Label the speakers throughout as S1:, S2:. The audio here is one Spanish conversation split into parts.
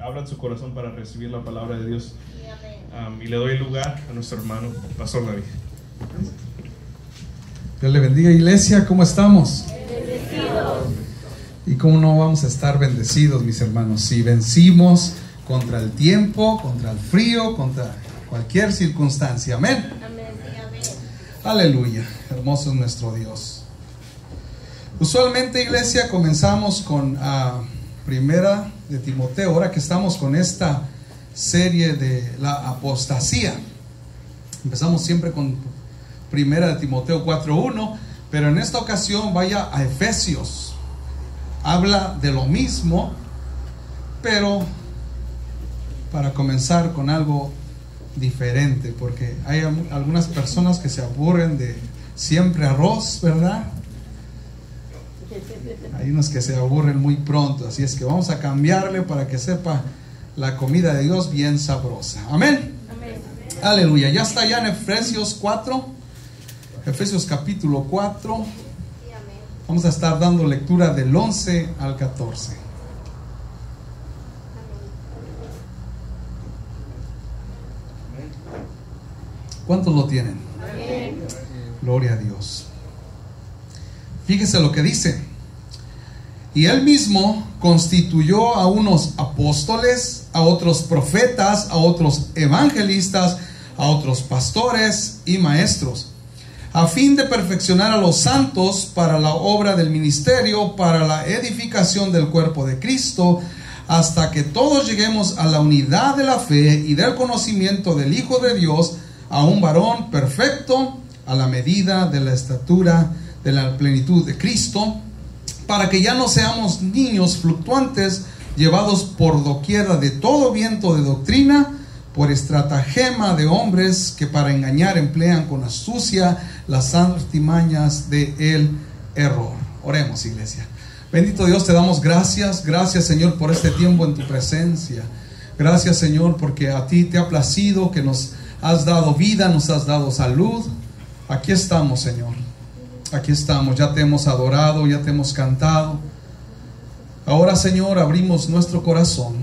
S1: abran su corazón para recibir la palabra de Dios. Y le doy el lugar a nuestro hermano, Pastor David.
S2: Dios le bendiga, iglesia. ¿Cómo estamos?
S3: Bendecidos.
S2: ¿Y cómo no vamos a estar bendecidos, mis hermanos? Si vencimos contra el tiempo, contra el frío, contra cualquier circunstancia. Amén.
S3: Amén. Amén.
S2: Aleluya. Hermoso es nuestro Dios. Usualmente, iglesia, comenzamos con Primera de Timoteo. Ahora que estamos con esta serie de la apostasía, empezamos siempre con Primera de Timoteo 4:1, pero en esta ocasión vaya a Efesios. Habla de lo mismo, pero para comenzar con algo diferente, porque hay algunas personas que se aburren de siempre arroz, ¿verdad? Hay unos que se aburren muy pronto, así es que vamos a cambiarle para que sepa la comida de Dios bien sabrosa. Amén.
S3: Amén.
S2: Aleluya. Ya está ya en Efesios 4, Efesios capítulo 4. Vamos a estar dando lectura del 11 al 14. ¿Cuántos lo tienen?
S3: Amén.
S2: Gloria a Dios. Fíjese lo que dice. Y él mismo constituyó a unos apóstoles, a otros profetas, a otros evangelistas, a otros pastores y maestros, a fin de perfeccionar a los santos para la obra del ministerio, para la edificación del cuerpo de Cristo, hasta que todos lleguemos a la unidad de la fe y del conocimiento del Hijo de Dios, a un varón perfecto, a la medida de la estatura de la plenitud de Cristo, para que ya no seamos niños fluctuantes, llevados por doquiera de todo viento de doctrina, por estratagema de hombres que para engañar emplean con astucia las artimañas del error. Oremos, iglesia. Bendito Dios, te damos gracias. Gracias, Señor, por este tiempo en tu presencia. Gracias, Señor, porque a ti te ha placido, que nos has dado vida, nos has dado salud. Aquí estamos, Señor. Aquí estamos, ya te hemos adorado, ya te hemos cantado. Ahora, Señor, abrimos nuestro corazón,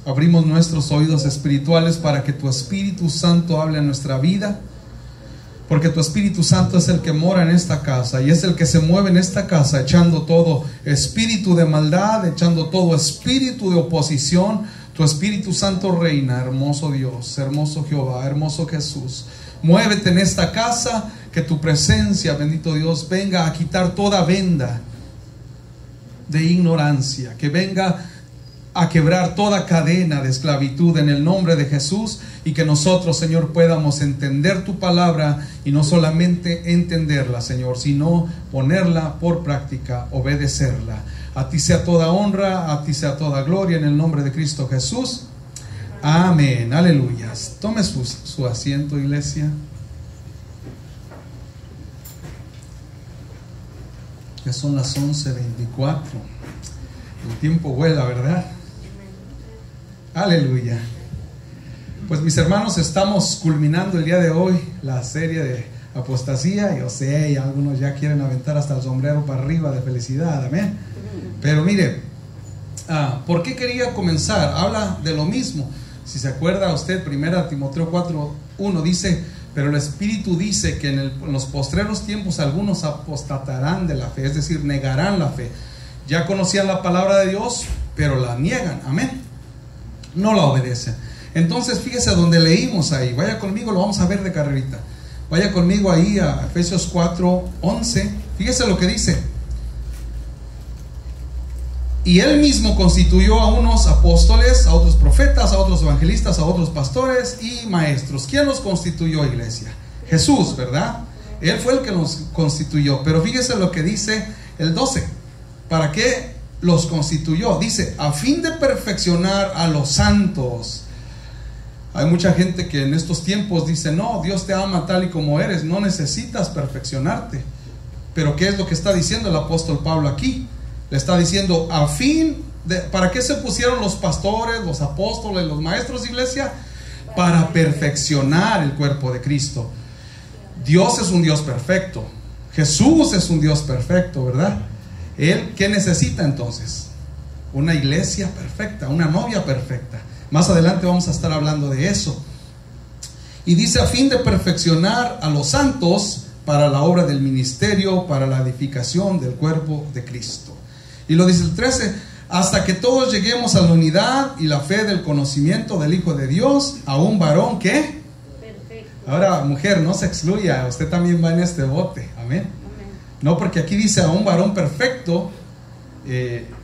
S2: abrimos nuestros oídos espirituales para que tu Espíritu Santo hable en nuestra vida, porque tu Espíritu Santo es el que mora en esta casa y es el que se mueve en esta casa, echando todo espíritu de maldad, echando todo espíritu de oposición. Tu Espíritu Santo reina, hermoso Dios, hermoso Jehová, hermoso Jesús. Muévete en esta casa, que tu presencia, bendito Dios, venga a quitar toda venda de ignorancia, que venga a quebrar toda cadena de esclavitud en el nombre de Jesús, y que nosotros, Señor, podamos entender tu palabra y no solamente entenderla, Señor, sino ponerla por práctica, obedecerla. A ti sea toda honra, a ti sea toda gloria en el nombre de Cristo Jesús. Amén, aleluya. Tome su asiento, iglesia. Ya son las 11:24. El tiempo vuela, ¿verdad? Aleluya. Pues mis hermanos, estamos culminando el día de hoy la serie de apostasía. Yo sé, y algunos ya quieren aventar hasta el sombrero para arriba de felicidad, amén. Pero mire, ¿por qué quería comenzar? Habla de lo mismo. Si se acuerda usted, 1 Timoteo 4:1 dice: pero el Espíritu dice que en los postreros tiempos algunos apostatarán de la fe, es decir, negarán la fe. Ya conocían la palabra de Dios, pero la niegan, amén. No la obedecen. Entonces fíjese donde leímos ahí. Vaya conmigo, lo vamos a ver de carrerita. Vaya conmigo ahí a Efesios 4:11. Fíjese lo que dice. Y él mismo constituyó a unos apóstoles, a otros profetas, a otros evangelistas, a otros pastores y maestros. ¿Quién los constituyó, iglesia? Jesús, ¿verdad? Él fue el que los constituyó. Pero fíjese lo que dice el 12. ¿Para qué los constituyó? Dice, a fin de perfeccionar a los santos. Hay mucha gente que en estos tiempos dice: no, Dios te ama tal y como eres, no necesitas perfeccionarte. Pero ¿qué es lo que está diciendo el apóstol Pablo aquí? Le está diciendo, a fin de, ¿para qué se pusieron los pastores, los apóstoles, los maestros, iglesia? Para perfeccionar el cuerpo de Cristo. Dios es un Dios perfecto. Jesús es un Dios perfecto, ¿verdad? Él, ¿qué necesita entonces? una iglesia perfecta, una novia perfecta. Más adelante vamos a estar hablando de eso. Y dice, a fin de perfeccionar a los santos para la obra del ministerio, para la edificación del cuerpo de Cristo. Y lo dice el 13, hasta que todos lleguemos a la unidad y la fe del conocimiento del Hijo de Dios, a un varón que...
S3: Perfecto.
S2: Ahora, mujer, no se excluya, usted también va en este bote, amén. No, porque aquí dice a un varón perfecto,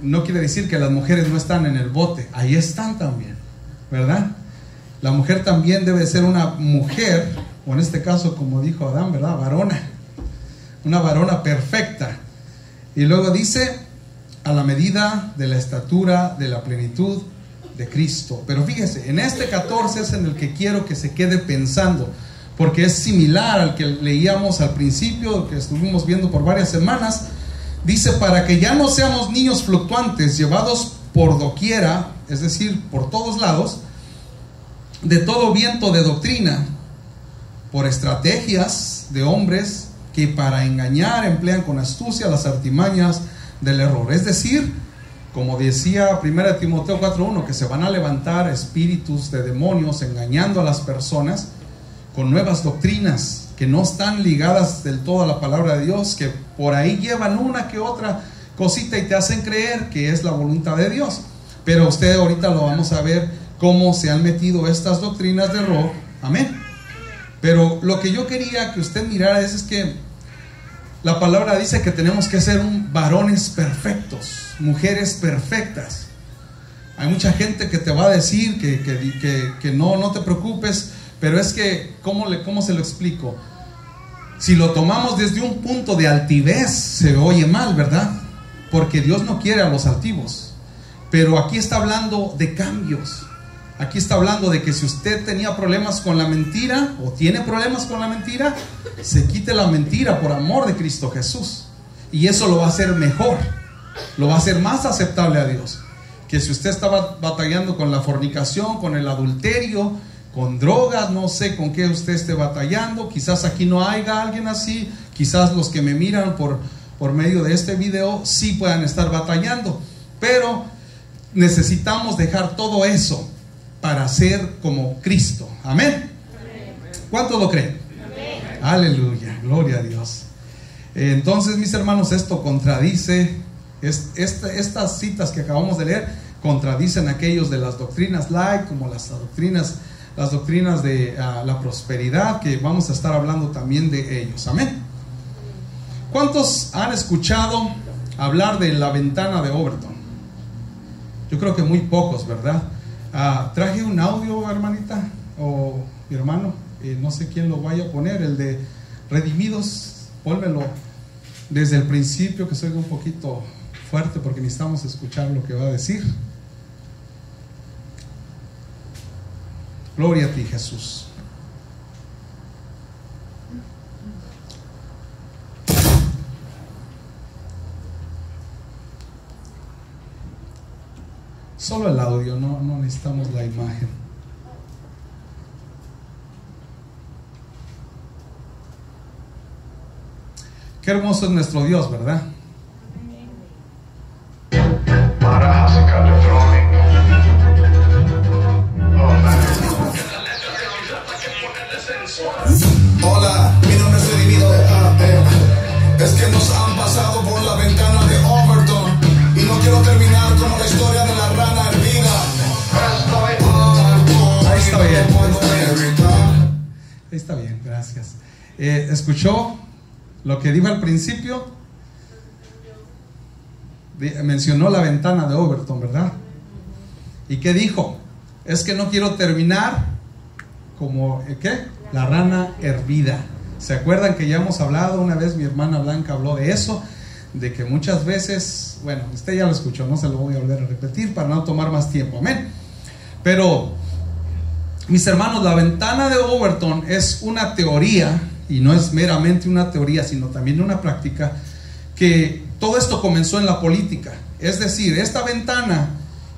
S2: no quiere decir que las mujeres no están en el bote, ahí están también, ¿verdad? La mujer también debe ser una mujer, o en este caso, como dijo Adán, ¿verdad? Varona, una varona perfecta. Y luego dice, a la medida de la estatura de la plenitud de Cristo. Pero fíjese, en este 14 es en el que quiero que se quede pensando, porque es similar al que leíamos al principio, que estuvimos viendo por varias semanas. Dice, para que ya no seamos niños fluctuantes, llevados por doquiera, es decir, por todos lados, de todo viento de doctrina, por estrategias de hombres que para engañar emplean con astucia las artimañas del error. Es decir, como decía 1 Timoteo 4:1, que se van a levantar espíritus de demonios engañando a las personas con nuevas doctrinas que no están ligadas del todo a la palabra de Dios, que por ahí llevan una que otra cosita y te hacen creer que es la voluntad de Dios. Pero usted ahorita lo vamos a ver cómo se han metido estas doctrinas de error. Amén. Pero lo que yo quería que usted mirara es que la palabra dice que tenemos que ser varones perfectos, mujeres perfectas. Hay mucha gente que te va a decir que no te preocupes, pero es que, ¿cómo se lo explico? Si lo tomamos desde un punto de altivez, se oye mal, ¿verdad? Porque Dios no quiere a los altivos. Pero aquí está hablando de cambios. Aquí está hablando de que si usted tenía problemas con la mentira, o tiene problemas con la mentira, se quite la mentira por amor de Cristo Jesús. Y eso lo va a hacer mejor, lo va a hacer más aceptable a Dios. Que si usted estaba batallando con la fornicación, con el adulterio, con drogas, no sé con qué usted esté batallando, quizás aquí no haya alguien así, quizás los que me miran por medio de este video sí puedan estar batallando, pero necesitamos dejar todo eso para ser como Cristo. Amén. ¿Cuántos lo creen? Amén. Aleluya, gloria a Dios. Entonces, mis hermanos, esto contradice, estas citas que acabamos de leer contradicen aquellos de las doctrinas light, como las doctrinas de la prosperidad, que vamos a estar hablando también de ellos. Amén. ¿Cuántos han escuchado hablar de la ventana de Overton? Yo creo que muy pocos, ¿verdad? Traje un audio, hermanita, o mi hermano, no sé quién lo vaya a poner, el de Redimidos, pónmelo desde el principio, que soy un poquito fuerte porque necesitamos escuchar lo que va a decir. Gloria a ti, Jesús. Solo el audio, no necesitamos la imagen. Qué hermoso es nuestro Dios, ¿verdad?
S4: Hola, mi nombre es Redimido. Es que nos han pasado por la ventana de Overton y no quiero terminar como la historia de la rana hervida.
S2: Ahí está bien. Ahí está bien, gracias. ¿Escuchó lo que dijo al principio? Mencionó la ventana de Overton, ¿verdad? ¿Y qué dijo? Es que no quiero terminar como, ¿qué? La rana hervida. ¿Se acuerdan que ya hemos hablado? Una vez mi hermana Blanca habló de eso, de que muchas veces, bueno, usted ya lo escuchó, no se lo voy a volver a repetir para no tomar más tiempo, amén. Pero, mis hermanos, la ventana de Overton es una teoría, y no es meramente una teoría, sino también una práctica, que todo esto comenzó en la política. Es decir, esta ventana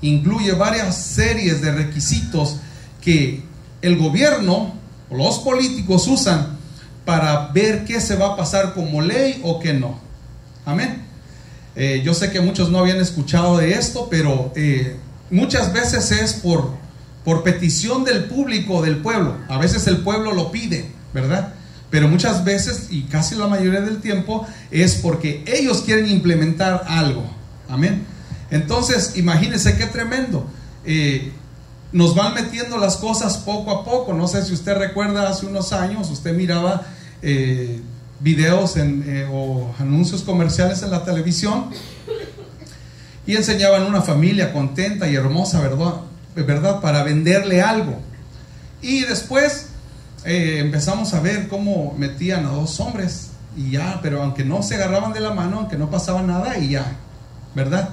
S2: incluye varias series de requisitos que el gobierno o los políticos usan para ver qué se va a pasar como ley o qué no. Amén. Yo sé que muchos no habían escuchado de esto, pero muchas veces es por petición del público, del pueblo. A veces el pueblo lo pide, ¿verdad? Pero muchas veces, y casi la mayoría del tiempo, es porque ellos quieren implementar algo. Amén. Entonces, imagínense qué tremendo. Nos van metiendo las cosas poco a poco. No sé si usted recuerda, hace unos años usted miraba videos o anuncios comerciales en la televisión y enseñaban una familia contenta y hermosa, ¿verdad? Para venderle algo. Y después empezamos a ver cómo metían a dos hombres y ya, pero aunque no se agarraban de la mano, aunque no pasaba nada, y ya, ¿verdad?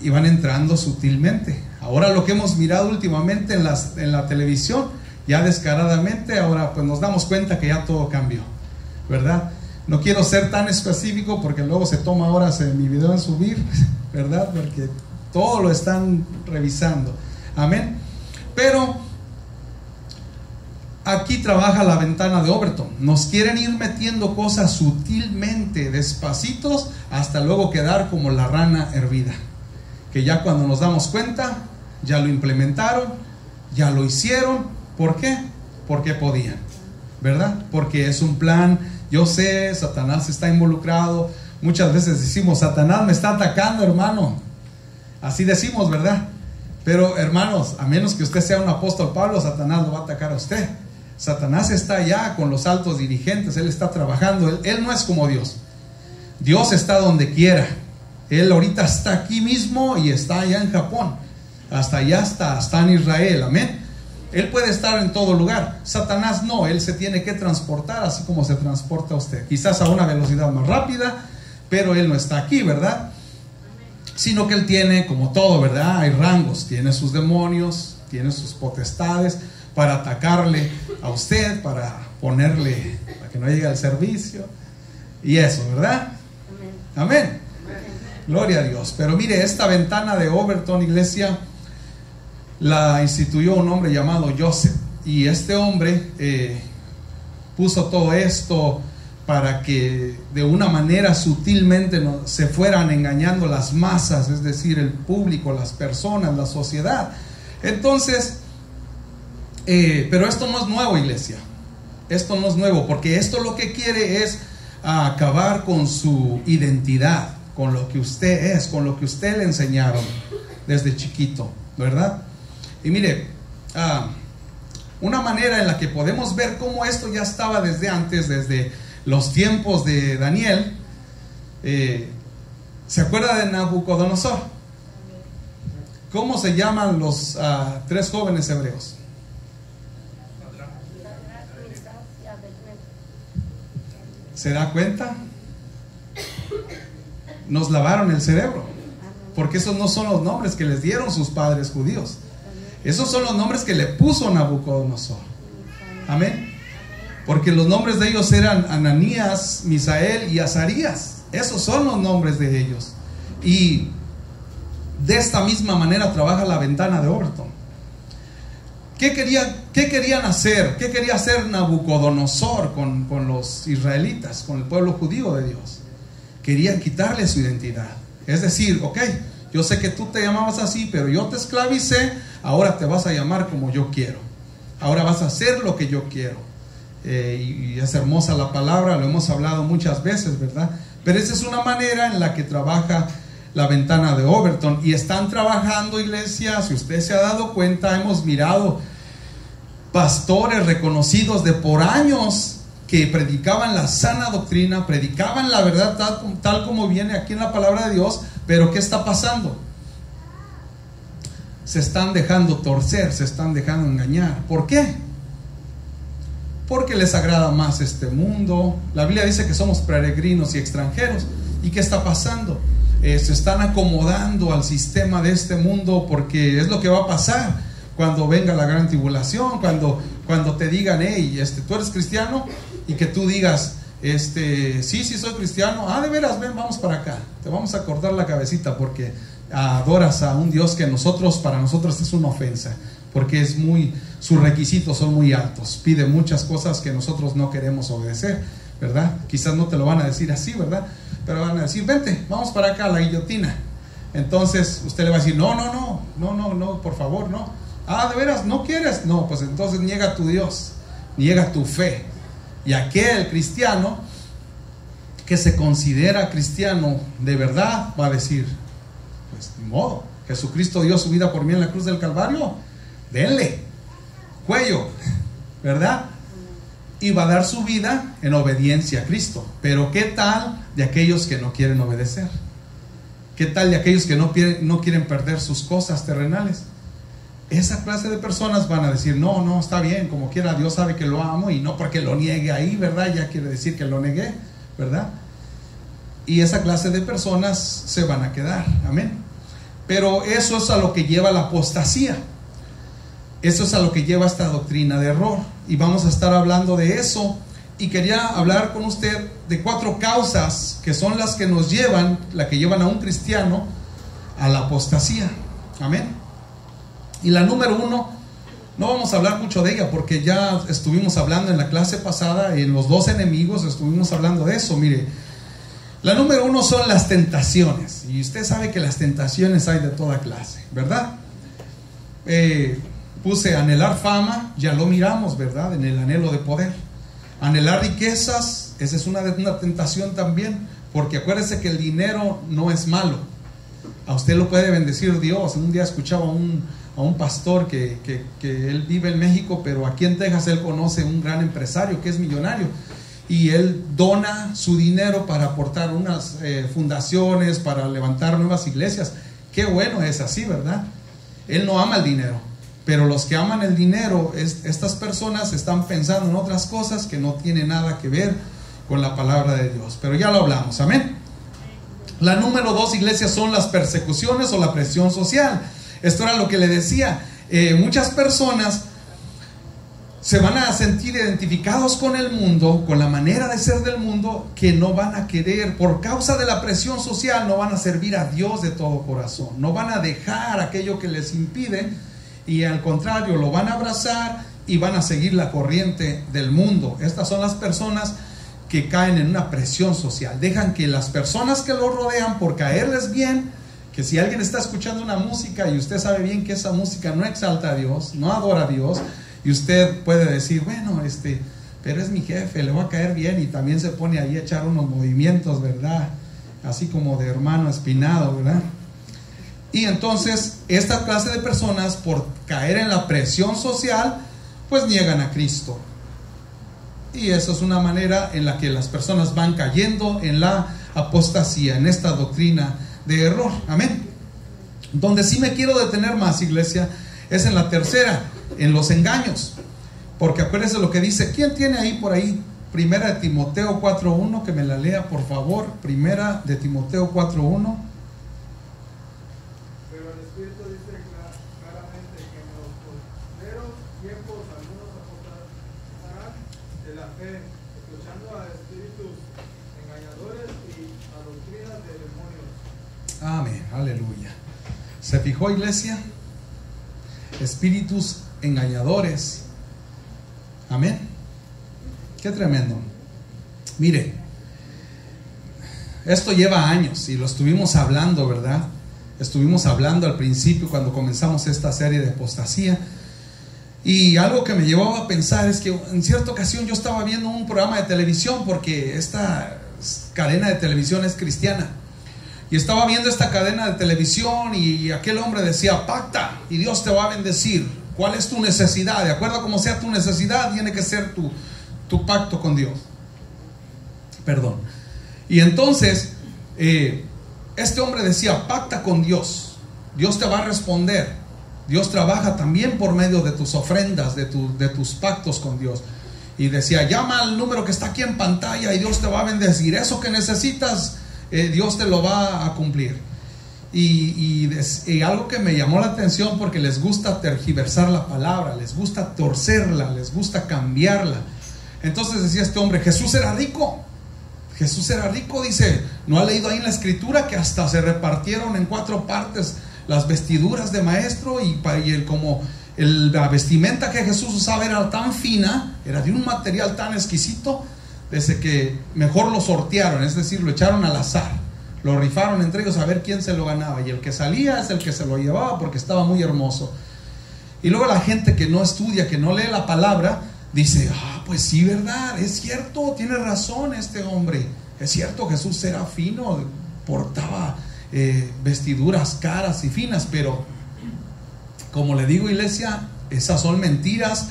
S2: Iban entrando sutilmente. Ahora lo que hemos mirado últimamente en la televisión, ya descaradamente, ahora pues nos damos cuenta que ya todo cambió, ¿verdad? No quiero ser tan específico porque luego se toma horas en mi video en subir, ¿verdad? Porque todo lo están revisando. Amén. Pero aquí trabaja la ventana de Overton. Nos quieren ir metiendo cosas sutilmente, despacitos, hasta luego quedar como la rana hervida. Que ya cuando nos damos cuenta, ya lo implementaron, ya lo hicieron. ¿Por qué? Porque podían, ¿verdad? Porque es un plan. Yo sé, Satanás está involucrado. Muchas veces decimos, Satanás me está atacando, hermano. Así decimos, ¿verdad? Pero hermanos, a menos que usted sea un apóstol Pablo, Satanás lo va a atacar a usted. Satanás está allá con los altos dirigentes, él está trabajando, él no es como Dios. Dios está donde quiera. Él ahorita está aquí mismo y está allá en Japón. Hasta allá está en Israel, amén. Él puede estar en todo lugar. Satanás no, él se tiene que transportar así como se transporta usted. Quizás a una velocidad más rápida, pero él no está aquí, ¿verdad? Sino que él tiene, como todo, ¿verdad? Hay rangos, tiene sus demonios, tiene sus potestades para atacarle a usted, para ponerle, para que no llegue al servicio. Y eso, ¿verdad? Amén. Gloria a Dios. Pero mire, esta ventana de Overton, iglesia, la instituyó un hombre llamado Joseph. Y este hombre puso todo esto para que de una manera sutilmente se fueran engañando las masas, es decir, el público, las personas, la sociedad. Entonces, pero esto no es nuevo, iglesia. Esto no es nuevo, porque esto lo que quiere es acabar con su identidad, con lo que usted es, con lo que usted le enseñaron desde chiquito, ¿verdad? Y mire, una manera en la que podemos ver cómo esto ya estaba desde antes, desde los tiempos de Daniel. ¿Se acuerda de Nabucodonosor? ¿Cómo se llaman los tres jóvenes hebreos? ¿Se da cuenta? Nos lavaron el cerebro, porque esos no son los nombres que les dieron sus padres judíos. Esos son los nombres que le puso Nabucodonosor. Amén. Porque los nombres de ellos eran Ananías, Misael y Azarías. Esos son los nombres de ellos. Y de esta misma manera trabaja la ventana de Overton. ¿Qué querían hacer? ¿Qué quería hacer Nabucodonosor con los israelitas, con el pueblo judío de Dios? Querían quitarle su identidad. Es decir, ok, yo sé que tú te llamabas así, pero yo te esclavicé, ahora te vas a llamar como yo quiero. Ahora vas a hacer lo que yo quiero. Y es hermosa la palabra, lo hemos hablado muchas veces, ¿verdad? Pero esa es una manera en la que trabaja la ventana de Overton. Y están trabajando, iglesia, si usted se ha dado cuenta, hemos mirado pastores reconocidos de por años que predicaban la sana doctrina, predicaban la verdad tal como viene aquí en la palabra de Dios. Pero ¿qué está pasando? Se están dejando torcer, se están dejando engañar. ¿Por qué? Porque les agrada más este mundo. La Biblia dice que somos peregrinos y extranjeros. ¿Y qué está pasando? Se están acomodando al sistema de este mundo, porque es lo que va a pasar cuando venga la gran tribulación, cuando te digan, hey, tú eres cristiano, y que tú digas, sí soy cristiano. De veras, ven, vamos para acá, te vamos a cortar la cabecita porque adoras a un Dios que para nosotros es una ofensa, porque sus requisitos son muy altos, pide muchas cosas que nosotros no queremos obedecer. ¿verdad? Quizás no te lo van a decir así, ¿verdad? Pero van a decir, vente, vamos para acá a la guillotina. Entonces usted le va a decir, no, por favor, no. Ah, ¿de veras no quieres? No, pues entonces niega a tu Dios, niega tu fe. Y aquel cristiano que se considera cristiano de verdad va a decir, pues ni modo, Jesucristo dio su vida por mí en la cruz del Calvario, denle, cuello, ¿verdad? Y va a dar su vida en obediencia a Cristo. Pero ¿qué tal de aquellos que no quieren obedecer? ¿Qué tal de aquellos que no quieren perder sus cosas terrenales? Esa clase de personas van a decir, no, está bien, como quiera, Dios sabe que lo amo, y no porque lo niegue ahí, ¿verdad? Ya quiere decir que lo negué, ¿verdad? Y esa clase de personas se van a quedar, amén. Pero eso es a lo que lleva la apostasía. Eso es a lo que lleva esta doctrina de error. Y vamos a estar hablando de eso. Y quería hablar con usted de 4 causas que son las que nos llevan, la que llevan a un cristiano a la apostasía. Amén. Y la número 1, no vamos a hablar mucho de ella porque ya estuvimos hablando en la clase pasada, en los 2 enemigos estuvimos hablando de eso. Mire, la número 1 son las tentaciones. Y usted sabe que las tentaciones hay de toda clase, ¿verdad? Puse anhelar fama, ya lo miramos, ¿verdad? En el anhelo de poder. Anhelar riquezas, esa es una tentación también, porque acuérdese que el dinero no es malo. A usted lo puede bendecir Dios. Un día escuchaba a un pastor que él vive en México, pero aquí en Texas él conoce un gran empresario que es millonario, y él dona su dinero para aportar unas fundaciones, para levantar nuevas iglesias. Qué bueno es así, ¿verdad? Él no ama el dinero. Pero los que aman el dinero, estas personas están pensando en otras cosas que no tienen nada que ver con la palabra de Dios. Pero ya lo hablamos, amén. La número 2, iglesias, son las persecuciones o la presión social. Esto era lo que le decía. Muchas personas se van a sentir identificados con el mundo, con la manera de ser del mundo, que no van a querer, por causa de la presión social, no van a servir a Dios de todo corazón. No van a dejar aquello que les impide, y al contrario, lo van a abrazar y van a seguir la corriente del mundo. Estas son las personas que caen en una presión social. Dejan que las personas que los rodean, por caerles bien, que si alguien está escuchando una música y usted sabe bien que esa música no exalta a Dios, no adora a Dios, y usted puede decir, bueno, pero es mi jefe, le va a caer bien, y también se pone ahí a echar unos movimientos, ¿verdad? Así como de hermano espinado, ¿verdad? Y entonces esta clase de personas, por caer en la presión social, pues niegan a Cristo. Y eso es una manera en la que las personas van cayendo en la apostasía, en esta doctrina de error. Amén. Donde sí me quiero detener más, iglesia, es en la tercera, en los engaños. Porque acuérdense lo que dice. ¿Quién tiene ahí por ahí? Primera de Timoteo 4:1, que me la lea, por favor. Primera de Timoteo 4:1. Amén, aleluya. ¿Se fijó, iglesia? Espíritus engañadores. Amén. Qué tremendo. Mire, esto lleva años y lo estuvimos hablando, ¿verdad? Estuvimos hablando al principio cuando comenzamos esta serie de apostasía. Y algo que me llevaba a pensar es que en cierta ocasión yo estaba viendo un programa de televisión, porque esta cadena de televisión es cristiana. Y estaba viendo esta cadena de televisión y aquel hombre decía, pacta y Dios te va a bendecir. ¿Cuál es tu necesidad? De acuerdo a cómo sea tu necesidad, tiene que ser tu pacto con Dios. Perdón. Y entonces, este hombre decía, pacta con Dios. Dios te va a responder. Dios trabaja también por medio de tus ofrendas, de tus pactos con Dios. Y decía, llama al número que está aquí en pantalla y Dios te va a bendecir. Eso que necesitas, Dios te lo va a cumplir. Y algo que me llamó la atención, porque les gusta tergiversar la palabra, les gusta torcerla, les gusta cambiarla. Entonces decía este hombre, Jesús era rico. Jesús era rico, dice. ¿No ha leído ahí en la escritura que hasta se repartieron en 4 partes las vestiduras de maestro? La vestimenta que Jesús usaba era tan fina, era de un material tan exquisito, desde que mejor lo sortearon, es decir, lo echaron al azar, lo rifaron entre ellos a ver quién se lo ganaba, y el que salía es el que se lo llevaba porque estaba muy hermoso. Y luego la gente que no estudia, que no lee la palabra, dice, pues sí, verdad, es cierto, tiene razón este hombre, es cierto, Jesús era fino, portaba vestiduras caras y finas, pero como le digo, iglesia, esas son mentiras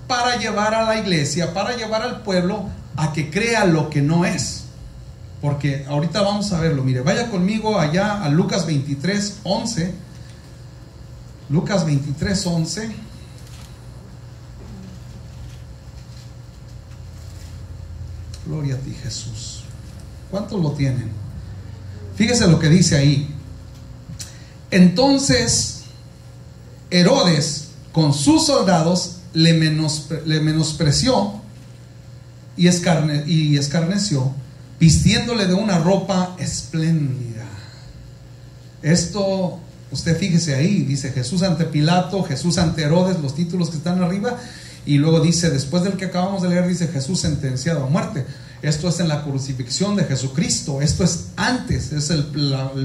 S2: para llevar a la iglesia, para llevar al pueblo a que crea lo que no es. Porque ahorita vamos a verlo. Mire, vaya conmigo allá a Lucas 23:11. Lucas 23:11. Gloria a ti, Jesús. ¿Cuántos lo tienen? Fíjese lo que dice ahí. Entonces Herodes con sus soldados le menospreció y escarneció, vistiéndole de una ropa espléndida. Esto, usted fíjese ahí, dice Jesús ante Pilato, Jesús ante Herodes, los títulos que están arriba, y luego dice, después del que acabamos de leer, dice Jesús sentenciado a muerte. Esto es en la crucifixión de Jesucristo, esto es antes, es el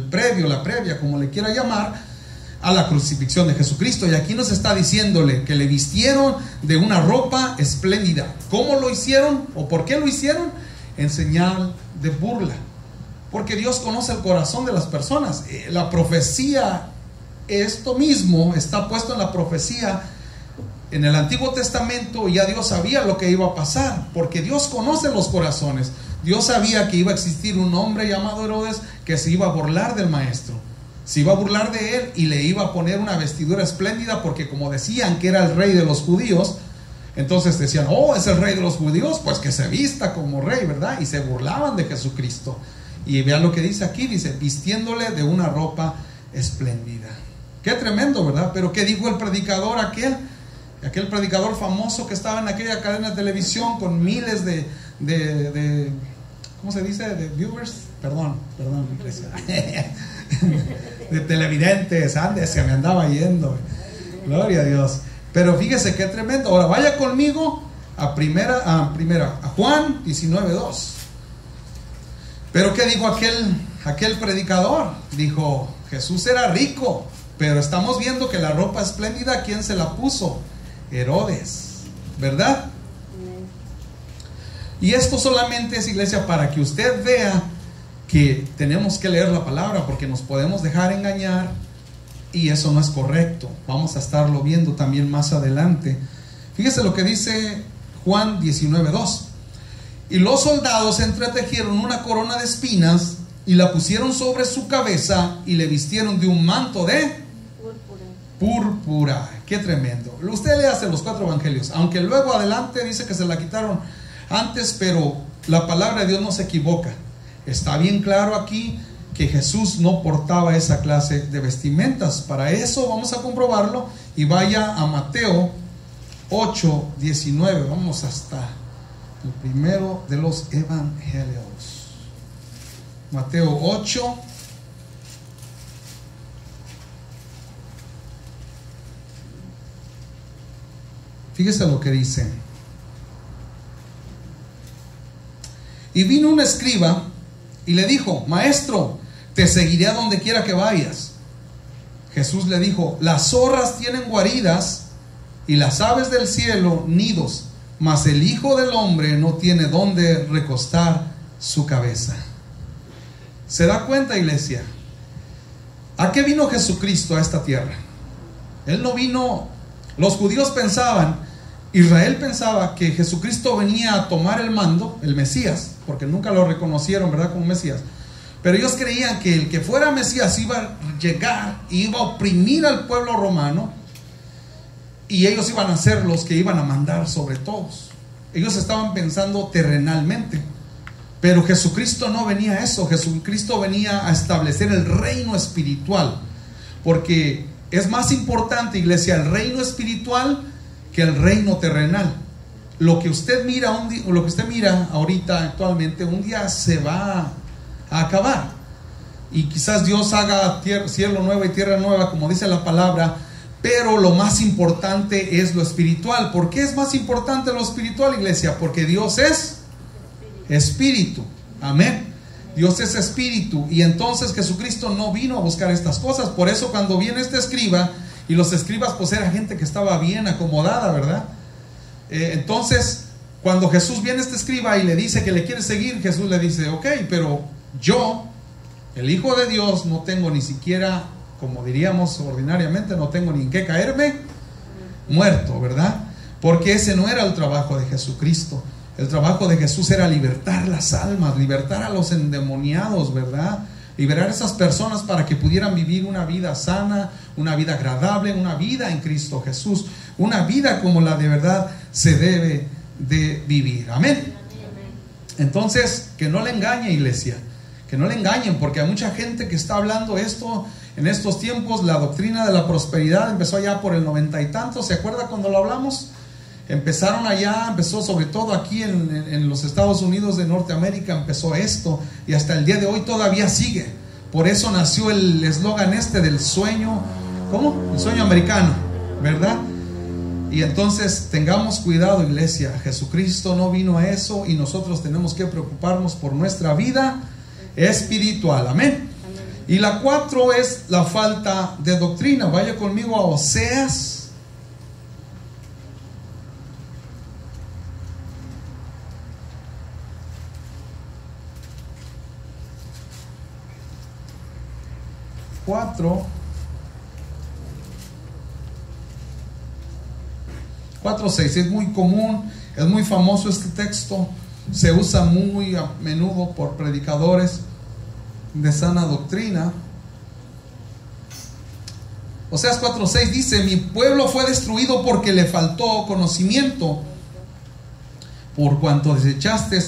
S2: previo, la previa, como le quiera llamar, a la crucifixión de Jesucristo. Y aquí nos está diciéndole que le vistieron de una ropa espléndida. ¿Cómo lo hicieron? ¿O por qué lo hicieron? En señal de burla. Porque Dios conoce el corazón de las personas. La profecía, esto mismo está puesto en la profecía en el Antiguo Testamento. Ya Dios sabía lo que iba a pasar, porque Dios conoce los corazones. Dios sabía que iba a existir un hombre llamado Herodes que se iba a burlar del maestro, se iba a burlar de él y le iba a poner una vestidura espléndida, porque como decían que era el rey de los judíos, entonces decían, es el rey de los judíos, pues que se vista como rey, ¿verdad? Y se burlaban de Jesucristo. Y vean lo que dice aquí, dice, vistiéndole de una ropa espléndida. Qué tremendo, ¿verdad? Pero ¿qué dijo el predicador aquel predicador famoso que estaba en aquella cadena de televisión con miles de ¿cómo se dice? De viewers, perdón, iglesia. De televidentes, se me andaba yendo, gloria a Dios. Pero fíjese qué tremendo. Ahora vaya conmigo a Juan 19:2. Pero ¿qué dijo aquel predicador? Dijo, Jesús era rico, pero estamos viendo que la ropa espléndida, ¿quién se la puso? Herodes, ¿verdad? Y esto solamente es, iglesia, para que usted vea que tenemos que leer la palabra, porque nos podemos dejar engañar y eso no es correcto. Vamos a estarlo viendo también más adelante. Fíjese lo que dice Juan 19:2. Y los soldados entretejieron una corona de espinas y la pusieron sobre su cabeza y le vistieron de un manto de púrpura. Qué tremendo. Usted le hace los 4 evangelios, aunque luego adelante dice que se la quitaron antes, pero la palabra de Dios no se equivoca. Está bien claro aquí que Jesús no portaba esa clase de vestimentas. Para eso vamos a comprobarlo, y vaya a Mateo 8:19. Vamos hasta el primero de los evangelios. Mateo 8. Fíjese lo que dice. Y vino un escriba y le dijo, Maestro, te seguiré a donde quiera que vayas. Jesús le dijo, las zorras tienen guaridas y las aves del cielo nidos, mas el Hijo del Hombre no tiene dónde recostar su cabeza. ¿Se da cuenta, iglesia? ¿A qué vino Jesucristo a esta tierra? Él no vino. Los judíos pensaban, Israel pensaba que Jesucristo venía a tomar el mando, el Mesías, porque nunca lo reconocieron, ¿verdad?, como Mesías. Pero ellos creían que el que fuera Mesías iba a llegar y iba a oprimir al pueblo romano, y ellos iban a ser los que iban a mandar sobre todos. Ellos estaban pensando terrenalmente, pero Jesucristo no venía a eso. Jesucristo venía a establecer el reino espiritual, porque es más importante, iglesia, el reino espiritual que el reino terrenal. Lo que usted mira lo que usted mira ahorita actualmente, un día se va a acabar, y quizás Dios haga cielo nuevo y tierra nueva, como dice la palabra, pero lo más importante es lo espiritual. ¿Por qué es más importante lo espiritual, iglesia? Porque Dios es espíritu. Amén. Dios es espíritu, y entonces Jesucristo no vino a buscar estas cosas. Por eso cuando viene este escriba, y los escribas pues era gente que estaba bien acomodada, ¿verdad? Entonces cuando Jesús viene este escriba y le dice que le quiere seguir, Jesús le dice: ok, pero yo, el Hijo de Dios, no tengo ni siquiera, como diríamos ordinariamente, no tengo ni en qué caerme muerto, ¿verdad? Porque ese no era el trabajo de Jesucristo. El trabajo de Jesús era libertar las almas, libertar a los endemoniados, ¿verdad? Liberar a esas personas para que pudieran vivir una vida sana, una vida agradable, una vida en Cristo Jesús, una vida como la de verdad se debe de vivir. Amén. Entonces, que no le engañe, iglesia, que no le engañen, porque hay mucha gente que está hablando esto en estos tiempos. La doctrina de la prosperidad empezó allá por el 90 y tantos. ¿Se acuerda cuando lo hablamos? Empezó sobre todo aquí en los Estados Unidos de Norteamérica, empezó esto, y hasta el día de hoy todavía sigue. Por eso nació el eslogan este del sueño, ¿cómo? El sueño americano, ¿verdad? Y entonces tengamos cuidado, iglesia. Jesucristo no vino a eso, y nosotros tenemos que preocuparnos por nuestra vida espiritual. Amén. Y la 4 es la falta de doctrina. Vaya conmigo a Oseas. Cuatro, 6, es muy común, es muy famoso este texto, se usa muy a menudo por predicadores de sana doctrina. Oseas 4:6 dice: mi pueblo fue destruido porque le faltó conocimiento. Por cuanto desechaste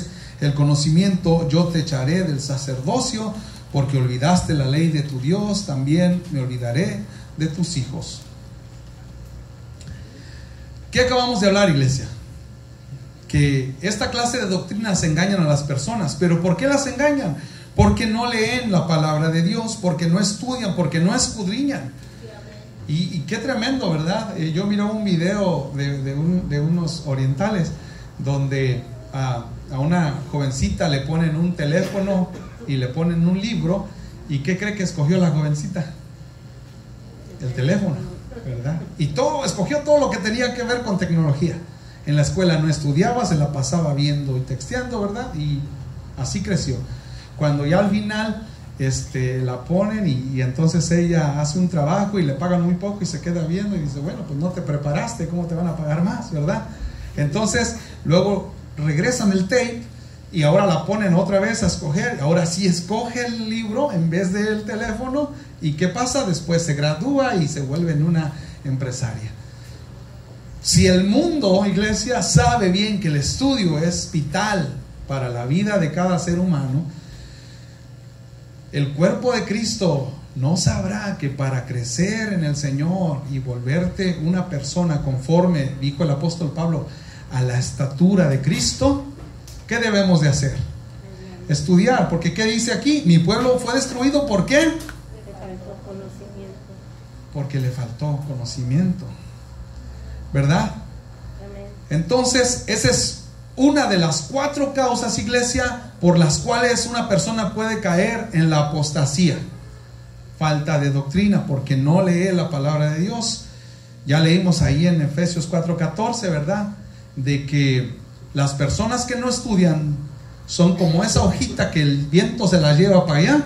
S2: el conocimiento, yo te echaré del sacerdocio. Porque olvidaste la ley de tu Dios, también me olvidaré de tus hijos. ¿Qué acabamos de hablar, iglesia? Que esta clase de doctrinas engañan a las personas. ¿Pero por qué las engañan? Porque no leen la palabra de Dios, porque no estudian, porque no escudriñan. Y qué tremendo, ¿verdad? Yo miré un video de unos orientales donde a una jovencita le ponen un teléfono y le ponen un libro. ¿Y qué cree que escogió la jovencita? El teléfono, ¿verdad? Y escogió todo lo que tenía que ver con tecnología. En la escuela no estudiaba, se la pasaba viendo y texteando, ¿verdad? Y así creció. Cuando ya al final la ponen y entonces ella hace un trabajo y le pagan muy poco y se queda viendo y dice: bueno, pues no te preparaste, ¿cómo te van a pagar más, verdad? Entonces luego regresan el tape y ahora la ponen otra vez a escoger. Ahora sí escoge el libro en vez del teléfono. ¿Y qué pasa? Después se gradúa y se vuelve en una empresaria. Si el mundo, iglesia, sabe bien que el estudio es vital para la vida de cada ser humano, el cuerpo de Cristo no sabrá que para crecer en el Señor y volverte una persona conforme, dijo el apóstol Pablo, a la estatura de Cristo, ¿qué debemos de hacer? Estudiar, porque ¿qué dice aquí? Mi pueblo fue destruido, ¿por qué?
S3: Le faltó conocimiento.
S2: Porque le faltó conocimiento, ¿verdad?
S3: Amén.
S2: Entonces, esa es una de las 4 causas, iglesia, por las cuales una persona puede caer en la apostasía. Falta de doctrina, porque no lee la palabra de Dios. Ya leímos ahí en Efesios 4:14, ¿verdad? De que las personas que no estudian son como esa hojita que el viento se la lleva para allá.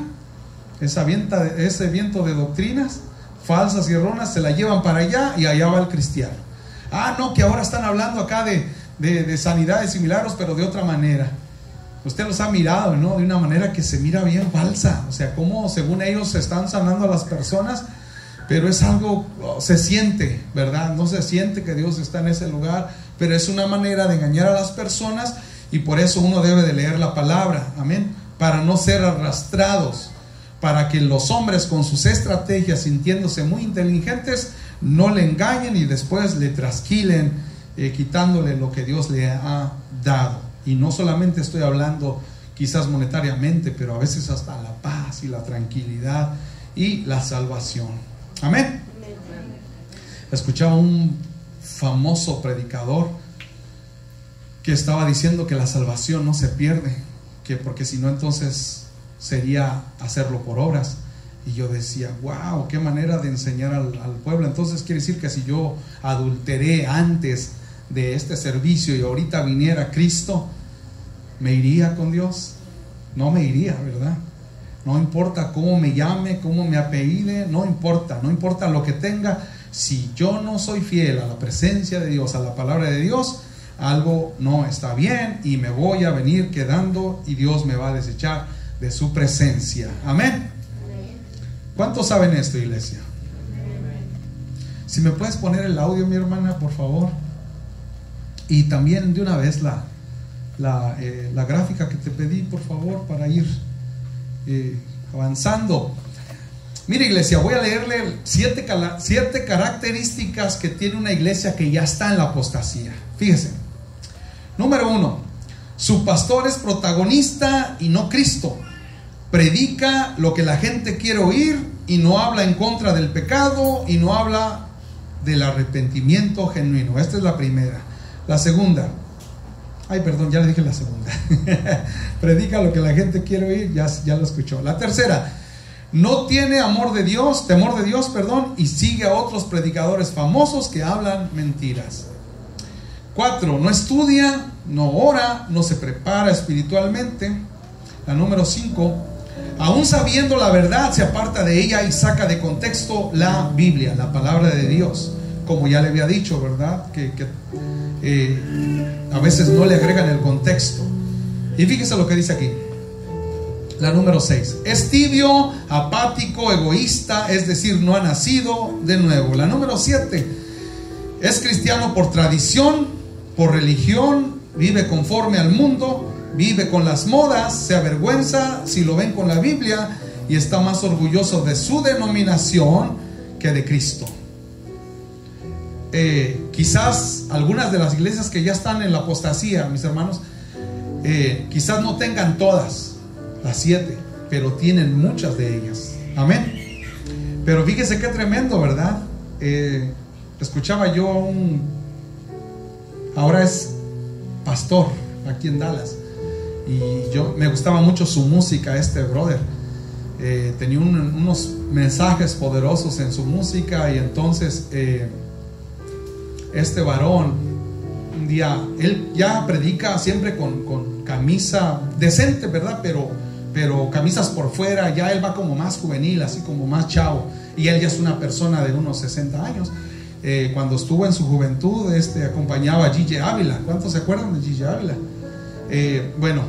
S2: Ese viento de doctrinas falsas y erróneas se la llevan para allá y allá va el cristiano. Ah, no, que ahora están hablando acá de sanidades y milagros, pero de otra manera. Usted los ha mirado, ¿no? De una manera que se mira bien falsa. O sea, como según ellos se están sanando a las personas, pero es algo, se siente, ¿verdad? No se siente que Dios está en ese lugar, pero es una manera de engañar a las personas, y por eso uno debe de leer la palabra, amén, para no ser arrastrados, para que los hombres con sus estrategias, sintiéndose muy inteligentes, no le engañen y después le trasquilen, quitándole lo que Dios le ha dado. Y no solamente estoy hablando quizás monetariamente, pero a veces hasta la paz y la tranquilidad y la salvación. Amén. Escuchaba un famoso predicador que estaba diciendo que la salvación no se pierde, que porque si no entonces sería hacerlo por obras. Y yo decía, wow, qué manera de enseñar al pueblo. Entonces quiere decir que si yo adulteré antes de este servicio y ahorita viniera Cristo, ¿me iría con Dios? No me iría, ¿verdad? No importa cómo me llame, cómo me apellide, no importa lo que tenga. Si yo no soy fiel a la presencia de Dios, a la palabra de Dios, algo no está bien y me voy a venir quedando y Dios me va a desechar de su presencia. Amén. ¿Cuántos saben esto, iglesia? Si me puedes poner el audio, mi hermana, por favor. Y también de una vez la gráfica que te pedí, por favor, para ir avanzando. Mira, iglesia, voy a leerle 7 características que tiene una iglesia que ya está en la apostasía. Fíjese. Número 1, su pastor es protagonista y no Cristo. Predica lo que la gente quiere oír y no habla en contra del pecado y no habla del arrepentimiento genuino. Esta es la primera. La segunda, ya le dije la segunda. Predica lo que la gente quiere oír, ya lo escuchó. La tercera, no tiene temor de Dios, y sigue a otros predicadores famosos que hablan mentiras. 4, no estudia, no ora, no se prepara espiritualmente. La número 5, aún sabiendo la verdad, se aparta de ella y saca de contexto la Biblia, la palabra de Dios. Como ya le había dicho, ¿verdad? Que a veces no le agregan el contexto. Y fíjese lo que dice aquí. La número 6, es tibio, apático, egoísta, es decir, no ha nacido de nuevo. La número 7, es cristiano por tradición, por religión, vive conforme al mundo, vive con las modas, se avergüenza si lo ven con la Biblia y está más orgulloso de su denominación que de Cristo. Quizás algunas de las iglesias que ya están en la apostasía, mis hermanos, quizás no tengan todas las 7, pero tienen muchas de ellas. Amén. Pero fíjese qué tremendo, ¿verdad? Escuchaba yo ahora es pastor aquí en Dallas, y me gustaba mucho su música, este brother. Tenía unos mensajes poderosos en su música, y entonces este varón un día, él ya predica siempre con camisa decente, ¿verdad? Pero camisas por fuera, ya él va como más juvenil, así como más chavo, y él ya es una persona de unos 60 años. Cuando estuvo en su juventud, acompañaba a Gigi Ávila. ¿Cuántos se acuerdan de Gigi Ávila? Bueno,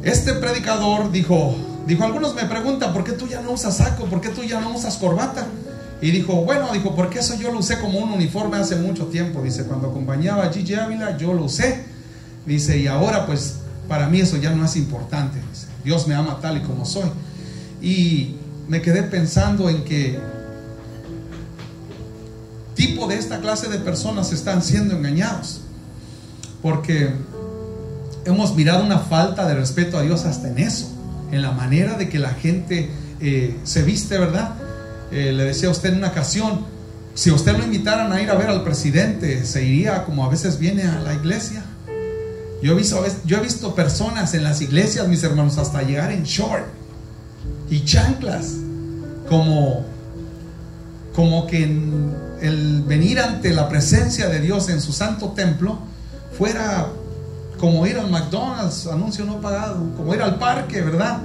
S2: este predicador dijo, algunos me preguntan, ¿por qué tú ya no usas saco? ¿Por qué tú ya no usas corbata? Y dijo, porque eso yo lo usé como un uniforme hace mucho tiempo. Dice, cuando acompañaba a Gigi Ávila, yo lo usé. Dice, y ahora pues para mí eso ya no es importante. Dice, Dios me ama tal y como soy. Y me quedé pensando en que tipo de esta clase de personas están siendo engañados, porque hemos mirado una falta de respeto a Dios hasta en eso, en la manera de que la gente se viste, ¿verdad? Le decía a usted en una ocasión, si a usted lo invitaran a ir a ver al presidente, ¿se iría como a veces viene a la iglesia? Yo he visto personas en las iglesias, mis hermanos, hasta llegar en short y chanclas, como que el venir ante la presencia de Dios en su santo templo fuera como ir al McDonald's, anuncio no pagado, como ir al parque, ¿verdad?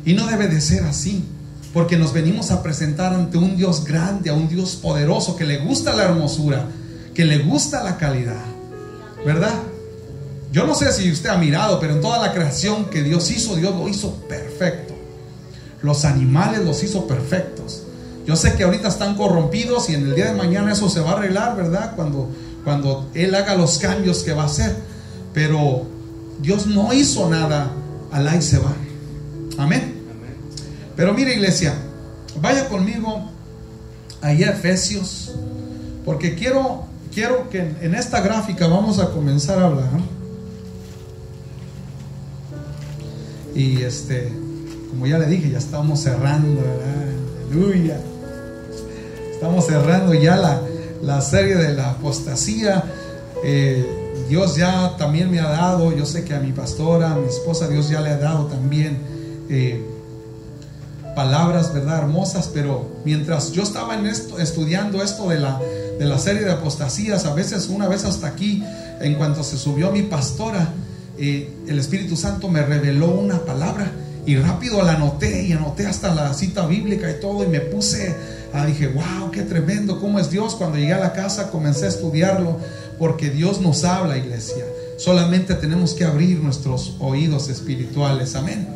S2: Y no debe de ser así, porque nos venimos a presentar ante un Dios grande, a un Dios poderoso, que le gusta la hermosura, que le gusta la calidad, ¿verdad? Yo no sé si usted ha mirado, pero en toda la creación que Dios lo hizo perfecto. Los animales los hizo perfectos. Yo sé que ahorita están corrompidos y en el día de mañana eso se va a arreglar, ¿verdad? Cuando Él haga los cambios que va a hacer. Pero Dios no hizo nada al ahí se va. Amén. Pero mire, iglesia, vaya conmigo ahí a Efesios, porque quiero que en esta gráfica vamos a comenzar a hablar. Y como ya le dije, ya estamos cerrando, ¿verdad? Aleluya. Estamos cerrando ya la serie de la apostasía. Dios ya también me ha dado, yo sé que a mi pastora, a mi esposa, Dios ya le ha dado también palabras, ¿verdad? Hermosas, pero mientras yo estaba en esto, estudiando esto de la serie de apostasías, a veces, una vez hasta aquí, en cuanto se subió mi pastora, el Espíritu Santo me reveló una palabra y rápido la anoté, y anoté hasta la cita bíblica y todo, y me puse, dije, wow, qué tremendo, cómo es Dios. Cuando llegué a la casa comencé a estudiarlo, porque Dios nos habla, iglesia. Solamente tenemos que abrir nuestros oídos espirituales, amén.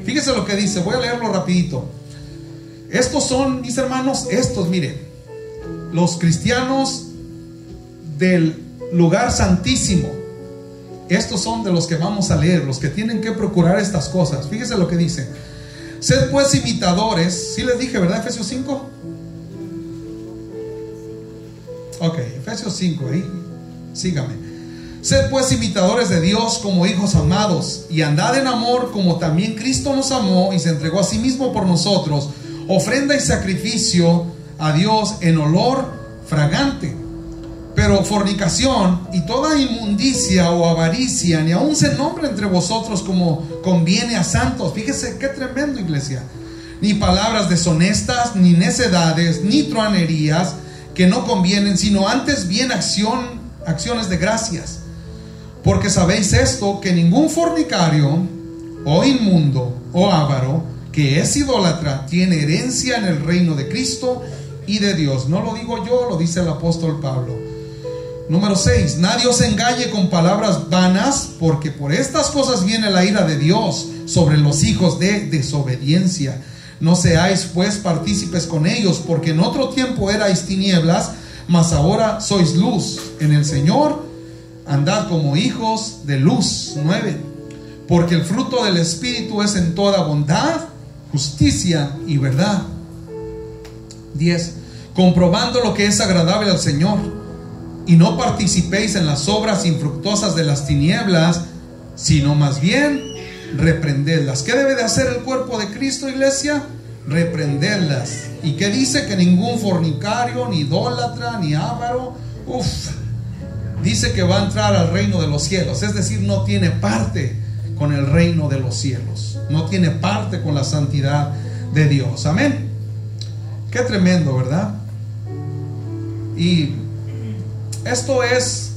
S2: Fíjese lo que dice, voy a leerlo rapidito. Estos son, mis hermanos, miren, los cristianos del lugar santísimo. Estos son de los que vamos a leer, los que tienen que procurar estas cosas. Fíjese lo que dice: sed pues imitadores. ¿Sí les dije, verdad? Efesios 5. Ok, Efesios 5, ahí sígame. Sed pues imitadores de Dios como hijos amados, y andad en amor como también Cristo nos amó y se entregó a sí mismo por nosotros, ofrenda y sacrificio a Dios en olor fragante. Pero fornicación y toda inmundicia o avaricia ni aun se nombra entre vosotros como conviene a santos. Fíjese qué tremendo, iglesia. Ni palabras deshonestas, ni necedades, ni truanerías que no convienen, sino antes bien acciones de gracias. Porque sabéis esto, que ningún fornicario o inmundo o avaro que es idólatra tiene herencia en el reino de Cristo y de Dios. No lo digo yo, lo dice el apóstol Pablo. Número 6, nadie os engañe con palabras vanas, porque por estas cosas viene la ira de Dios sobre los hijos de desobediencia. No seáis pues partícipes con ellos, porque en otro tiempo erais tinieblas, mas ahora sois luz en el Señor. Andad como hijos de luz. 9, porque el fruto del Espíritu es en toda bondad, justicia y verdad. 10, comprobando lo que es agradable al Señor, y no participéis en las obras infructuosas de las tinieblas, sino más bien reprendedlas. ¿Qué debe de hacer el cuerpo de Cristo, iglesia? Reprenderlas. ¿Y qué dice? Que ningún fornicario, ni idólatra, ni avaro, dice que va a entrar al reino de los cielos. Es decir, no tiene parte con el reino de los cielos, no tiene parte con la santidad de Dios. Amén. Qué tremendo, ¿verdad? Y esto es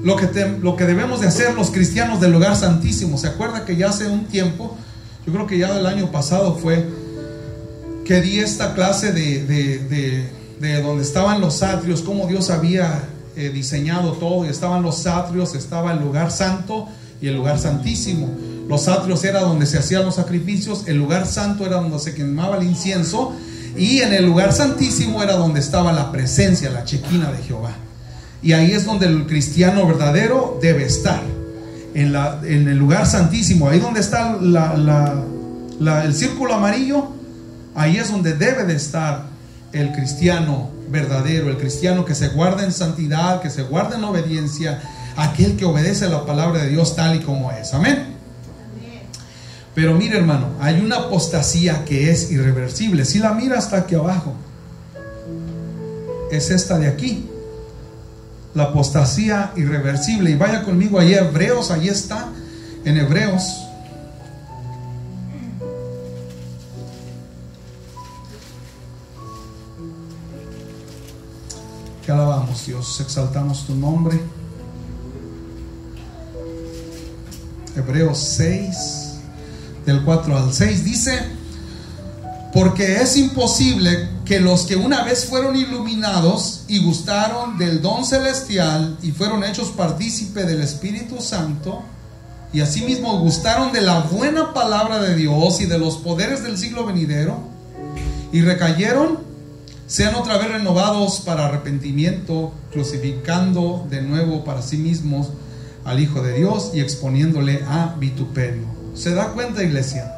S2: lo que debemos de hacer los cristianos del lugar santísimo. ¿Se acuerda que ya hace un tiempo, yo creo que ya del año pasado fue, que di esta clase de donde estaban los atrios, cómo Dios había diseñado todo, y estaban los atrios, estaba el lugar santo y el lugar santísimo. Los atrios era donde se hacían los sacrificios, el lugar santo era donde se quemaba el incienso, y en el lugar santísimo era donde estaba la presencia, la chequina de Jehová. Y ahí es donde el cristiano verdadero debe estar, en el lugar santísimo. Ahí donde está el círculo amarillo, ahí es donde debe de estar el cristiano verdadero, el cristiano que se guarda en santidad, que se guarda en obediencia, aquel que obedece la palabra de Dios tal y como es. Amén. Pero mire, hermano, hay una apostasía que es irreversible. Si la mira hasta aquí abajo, es esta de aquí, la apostasía irreversible. Y vaya conmigo ahí a Hebreos, ahí está, en Hebreos. Te alabamos, Dios, exaltamos tu nombre. Hebreos 6, del 4 al 6 dice: porque es imposible que los que una vez fueron iluminados y gustaron del don celestial y fueron hechos partícipe del Espíritu Santo, y asimismo gustaron de la buena palabra de Dios y de los poderes del siglo venidero, y recayeron, sean otra vez renovados para arrepentimiento, crucificando de nuevo para sí mismos al Hijo de Dios y exponiéndole a vituperio. ¿Se da cuenta, iglesia?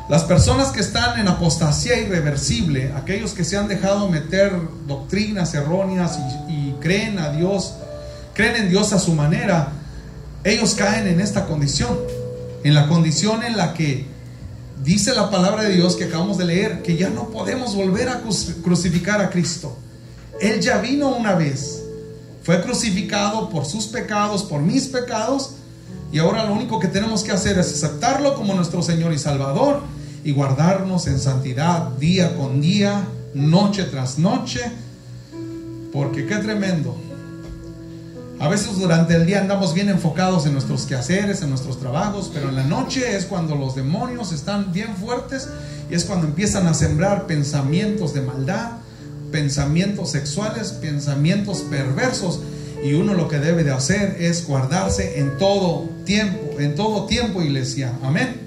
S2: Las personas que están en apostasía irreversible, aquellos que se han dejado meter doctrinas erróneas y creen a Dios, creen en Dios a su manera, ellos caen en esta condición, en la condición en la que dice la palabra de Dios que acabamos de leer, que ya no podemos volver a crucificar a Cristo. Él ya vino una vez, fue crucificado por sus pecados, por mis pecados, y ahora lo único que tenemos que hacer es aceptarlo como nuestro Señor y Salvador y guardarnos en santidad día con día, noche tras noche, porque qué tremendo. A veces durante el día andamos bien enfocados en nuestros quehaceres, en nuestros trabajos, pero en la noche es cuando los demonios están bien fuertes y es cuando empiezan a sembrar pensamientos de maldad, pensamientos sexuales, pensamientos perversos, y uno lo que debe de hacer es guardarse en todo tiempo, iglesia. Amén.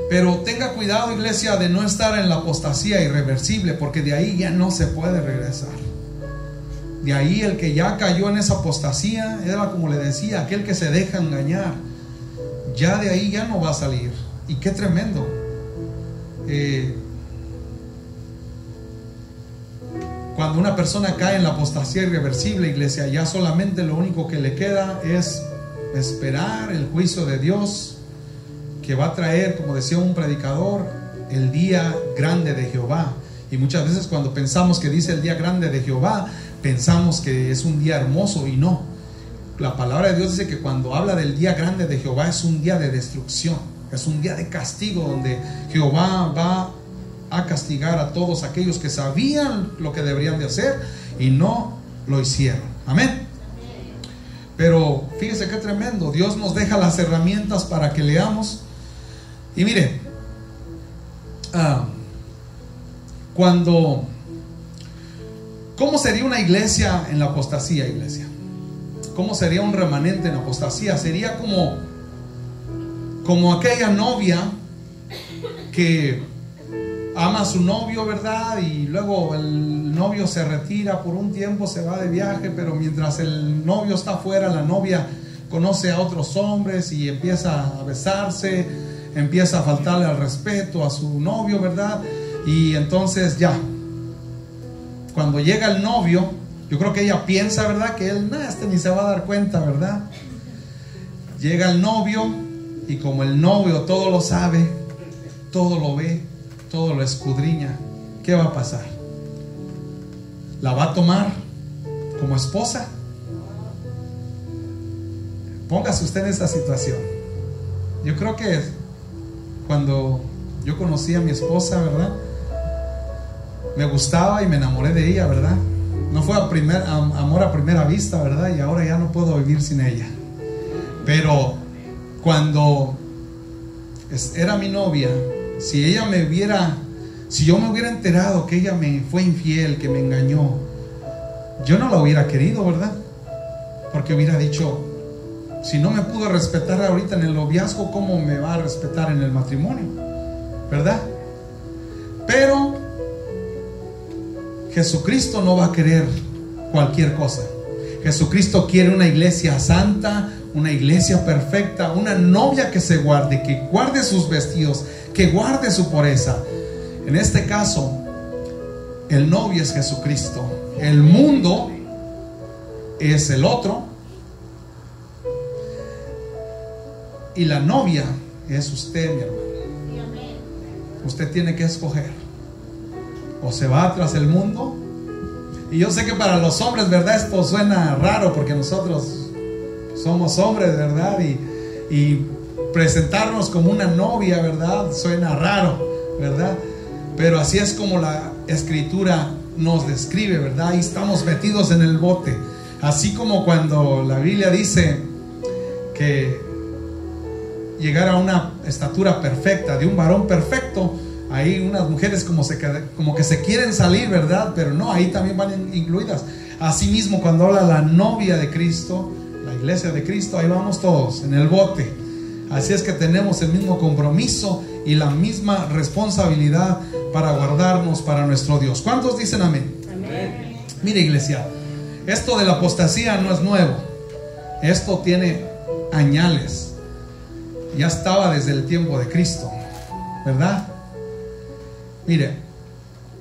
S2: Pero tenga cuidado, iglesia, de no estar en la apostasía irreversible, porque de ahí ya no se puede regresar. De ahí el que ya cayó en esa apostasía, era como le decía, aquel que se deja engañar, ya de ahí ya no va a salir. Y qué tremendo. Cuando una persona cae en la apostasía irreversible, iglesia, ya solamente lo único que le queda es esperar el juicio de Dios, que va a traer, como decía un predicador, el día grande de Jehová. Y muchas veces cuando pensamos que dice el día grande de Jehová, pensamos que es un día hermoso, y no. La palabra de Dios dice que cuando habla del día grande de Jehová es un día de destrucción, es un día de castigo, donde Jehová va a castigar a todos aquellos que sabían lo que deberían de hacer y no lo hicieron. Amén. Pero fíjese qué tremendo. Dios nos deja las herramientas para que leamos. Y mire, ¿cómo sería una iglesia en la apostasía, iglesia? ¿Cómo sería un remanente en apostasía? Sería como aquella novia que ama a su novio, ¿verdad? Y luego el novio se retira por un tiempo, se va de viaje, pero mientras el novio está afuera, la novia conoce a otros hombres y empieza a besarse, empieza a faltarle al respeto a su novio, ¿verdad? Y entonces ya, cuando llega el novio, yo creo que ella piensa, ¿verdad?, que él, ni se va a dar cuenta, ¿verdad? Llega el novio, y como el novio todo lo sabe, todo lo ve, todo lo escudriña, ¿qué va a pasar? ¿La va a tomar como esposa? Póngase usted en esa situación. Yo creo que cuando yo conocí a mi esposa, ¿verdad?, me gustaba y me enamoré de ella, ¿verdad? No fue amor a primera vista, ¿verdad? Y ahora ya no puedo vivir sin ella. Pero cuando era mi novia, si yo me hubiera enterado que ella me fue infiel, que me engañó, yo no la hubiera querido, ¿verdad? Porque hubiera dicho, si no me pudo respetar ahorita en el noviazgo, ¿cómo me va a respetar en el matrimonio? ¿Verdad? Pero Jesucristo no va a querer cualquier cosa. Jesucristo quiere una iglesia santa, una iglesia perfecta, una novia que se guarde, que guarde sus vestidos, que guarde su pureza. En este caso, el novio es Jesucristo, el mundo es el otro, y la novia es usted, mi hermano. Usted tiene que escoger: o se va tras el mundo. Y yo sé que para los hombres, ¿verdad?, esto suena raro, porque nosotros somos hombres, ¿verdad? Y presentarnos como una novia, ¿verdad?, suena raro, ¿verdad? Pero así es como la Escritura nos describe, ¿verdad? Ahí estamos metidos en el bote. Así como cuando la Biblia dice que llegar a una estatura perfecta, de un varón perfecto, hay unas mujeres como que se quieren salir, ¿verdad? Pero no, ahí también van incluidas. Asimismo, cuando habla la novia de Cristo, la iglesia de Cristo, ahí vamos todos en el bote. Así es que tenemos el mismo compromiso y la misma responsabilidad para guardarnos para nuestro Dios. ¿Cuántos dicen amén? Amén. Mire, iglesia, esto de la apostasía no es nuevo. Esto tiene añales. Ya estaba desde el tiempo de Cristo, ¿verdad? Mire,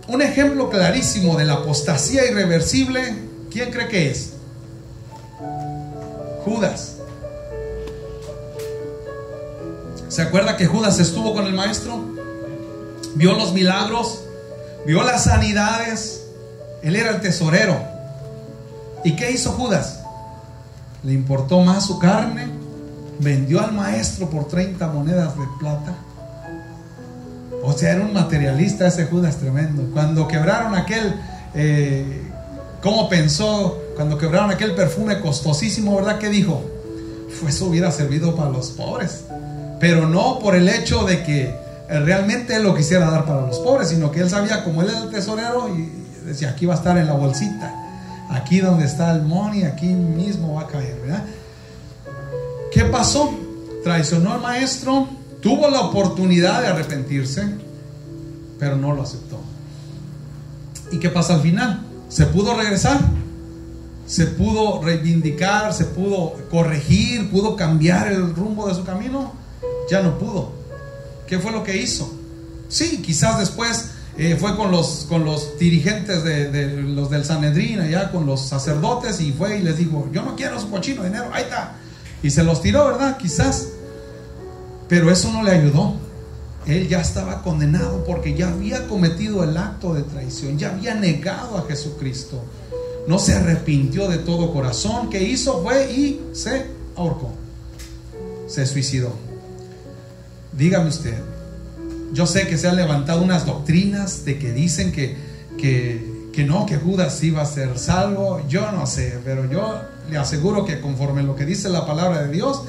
S2: un ejemplo clarísimo de la apostasía irreversible, ¿quién cree que es? Judas. ¿Se acuerda que Judas estuvo con el maestro? Vio los milagros, vio las sanidades. Él era el tesorero. ¿Y qué hizo Judas? Le importó más su carne, vendió al maestro por 30 monedas de plata. O sea, era un materialista ese Judas tremendo. Cuando quebraron aquel, ¿cómo pensó? Cuando quebraron aquel perfume costosísimo, ¿verdad? ¿Qué dijo? Eso hubiera servido para los pobres. Pero no por el hecho de que realmente él lo quisiera dar para los pobres, sino que él sabía, como él era el tesorero, y decía, aquí va a estar en la bolsita. Aquí donde está el money, aquí mismo va a caer, ¿verdad? ¿Qué pasó? Traicionó al maestro, tuvo la oportunidad de arrepentirse, pero no lo aceptó. ¿Y qué pasa al final? ¿Se pudo regresar? ¿Se pudo reivindicar? ¿Se pudo corregir? ¿Pudo cambiar el rumbo de su camino? Ya no pudo. ¿Qué fue lo que hizo? Sí, quizás después fue con los dirigentes de los del Sanedrín, allá con los sacerdotes, y fue y les dijo, yo no quiero su cochino dinero, ahí está, y se los tiró, ¿verdad? Quizás, pero eso no le ayudó. Él ya estaba condenado porque ya había cometido el acto de traición, ya había negado a Jesucristo, no se arrepintió de todo corazón. ¿Qué hizo? Fue y se ahorcó, se suicidó. Dígame usted, yo sé que se han levantado unas doctrinas de que dicen que no, que Judas iba a ser salvo. Yo no sé, pero yo le aseguro que conforme lo que dice la palabra de Dios,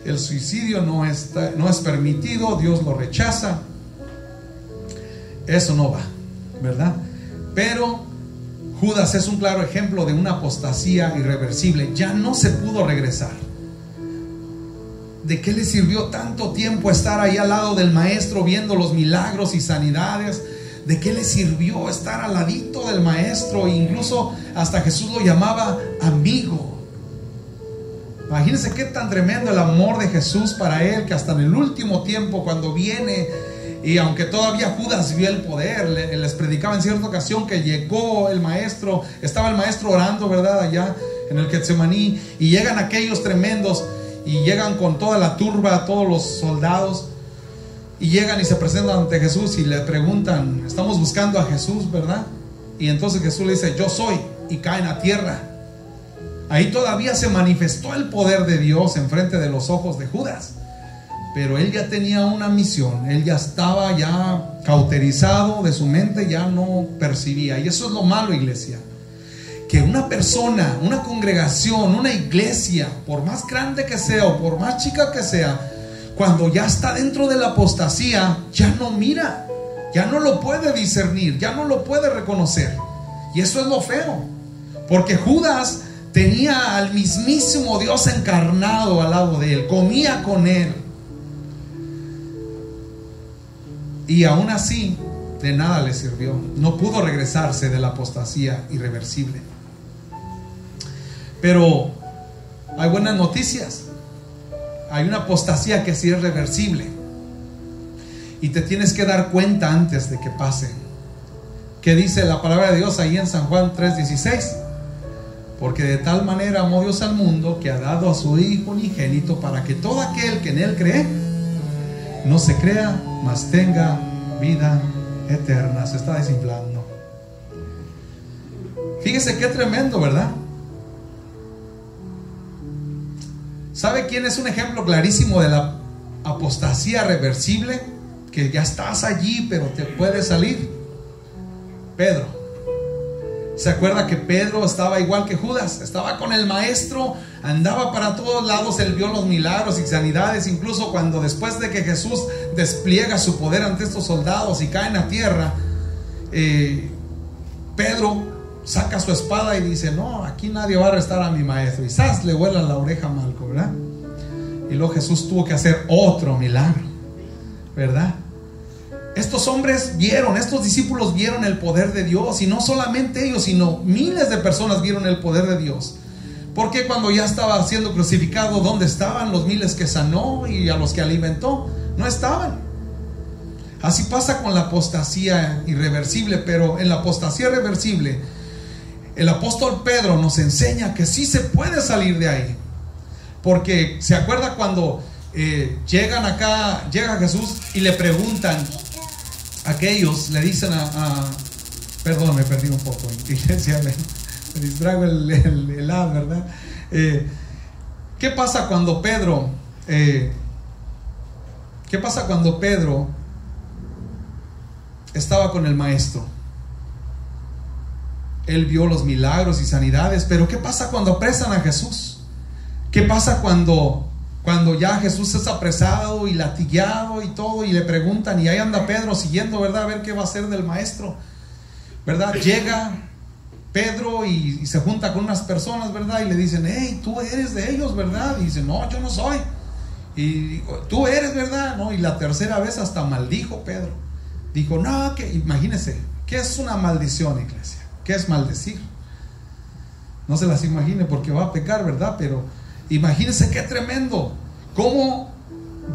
S2: el suicidio no es permitido, Dios lo rechaza. Eso no va, ¿verdad? Pero Judas es un claro ejemplo de una apostasía irreversible. Ya no se pudo regresar. ¿De qué le sirvió tanto tiempo estar ahí al lado del maestro viendo los milagros y sanidades? ¿De qué le sirvió estar al ladito del maestro? E incluso hasta Jesús lo llamaba amigo. Imagínense qué tan tremendo el amor de Jesús para él, que hasta en el último tiempo, cuando viene, y aunque todavía Judas vio el poder, les predicaba en cierta ocasión que llegó el maestro, estaba el maestro orando, ¿verdad? Allá en el Getsemaní, y llegan aquellos tremendos, y llegan con toda la turba, todos los soldados, y llegan y se presentan ante Jesús y le preguntan, estamos buscando a Jesús, ¿verdad? Y entonces Jesús le dice, yo soy, y caen a tierra. Ahí todavía se manifestó el poder de Dios enfrente de los ojos de Judas, pero él ya tenía una misión, él ya estaba ya cauterizado de su mente, ya no percibía. Y eso es lo malo, iglesia, que una persona, una congregación, una iglesia, por más grande que sea o por más chica que sea, cuando ya está dentro de la apostasía, ya no mira, ya no lo puede discernir, ya no lo puede reconocer. Y eso es lo feo, porque Judas tenía al mismísimo Dios encarnado al lado de él, comía con él, y aún así de nada le sirvió. No pudo regresarse de la apostasía irreversible. Pero hay buenas noticias. Hay una apostasía que sí es reversible, y te tienes que dar cuenta antes de que pase. ¿Qué dice la palabra de Dios ahí en San Juan 3:16? Porque de tal manera amó Dios al mundo, que ha dado a su Hijo unigénito, para que todo aquel que en él cree no se crea, mas tenga vida eterna. Se está desinflando. Fíjese qué tremendo, ¿verdad? ¿Sabe quién es un ejemplo clarísimo de la apostasía reversible? Que ya estás allí, pero te puedes salir. Pedro. ¿Se acuerda que Pedro estaba igual que Judas? Estaba con el maestro, andaba para todos lados, él vio los milagros y sanidades. Incluso cuando después de que Jesús despliega su poder ante estos soldados y caen a tierra, Pedro saca su espada y dice, no, aquí nadie va a arrestar a mi maestro. Y ¡zas! Le vuela la oreja a Malco, ¿verdad? Y luego Jesús tuvo que hacer otro milagro, ¿verdad? Estos hombres vieron, estos discípulos vieron el poder de Dios. Y no solamente ellos, sino miles de personas vieron el poder de Dios. Porque cuando ya estaba siendo crucificado, ¿dónde estaban los miles que sanó y a los que alimentó? No estaban. Así pasa con la apostasía irreversible. Pero en la apostasía reversible, el apóstol Pedro nos enseña que sí se puede salir de ahí. Porque se acuerda cuando llegan acá, llega Jesús y le preguntan, aquellos le dicen perdón, me perdí un poco, iglesia, Me distraigo el A, ¿verdad? ¿Qué pasa cuando Pedro estaba con el maestro? Él vio los milagros y sanidades, pero ¿qué pasa cuando apresan a Jesús? ¿Qué pasa cuando ya Jesús es apresado y latigueado y todo, y le preguntan, y ahí anda Pedro siguiendo, ¿verdad? A ver qué va a hacer del maestro, ¿verdad? Llega Pedro y se junta con unas personas, ¿verdad? Y le dicen, hey, tú eres de ellos, ¿verdad? Y dice, no, yo no soy. Y tú eres, ¿verdad? No, y la tercera vez hasta maldijo Pedro. Dijo, no, que imagínense, ¿qué es una maldición, iglesia? ¿Qué es maldecir? No se las imagine porque va a pecar, ¿verdad? Pero imagínense qué tremendo. ¿Cómo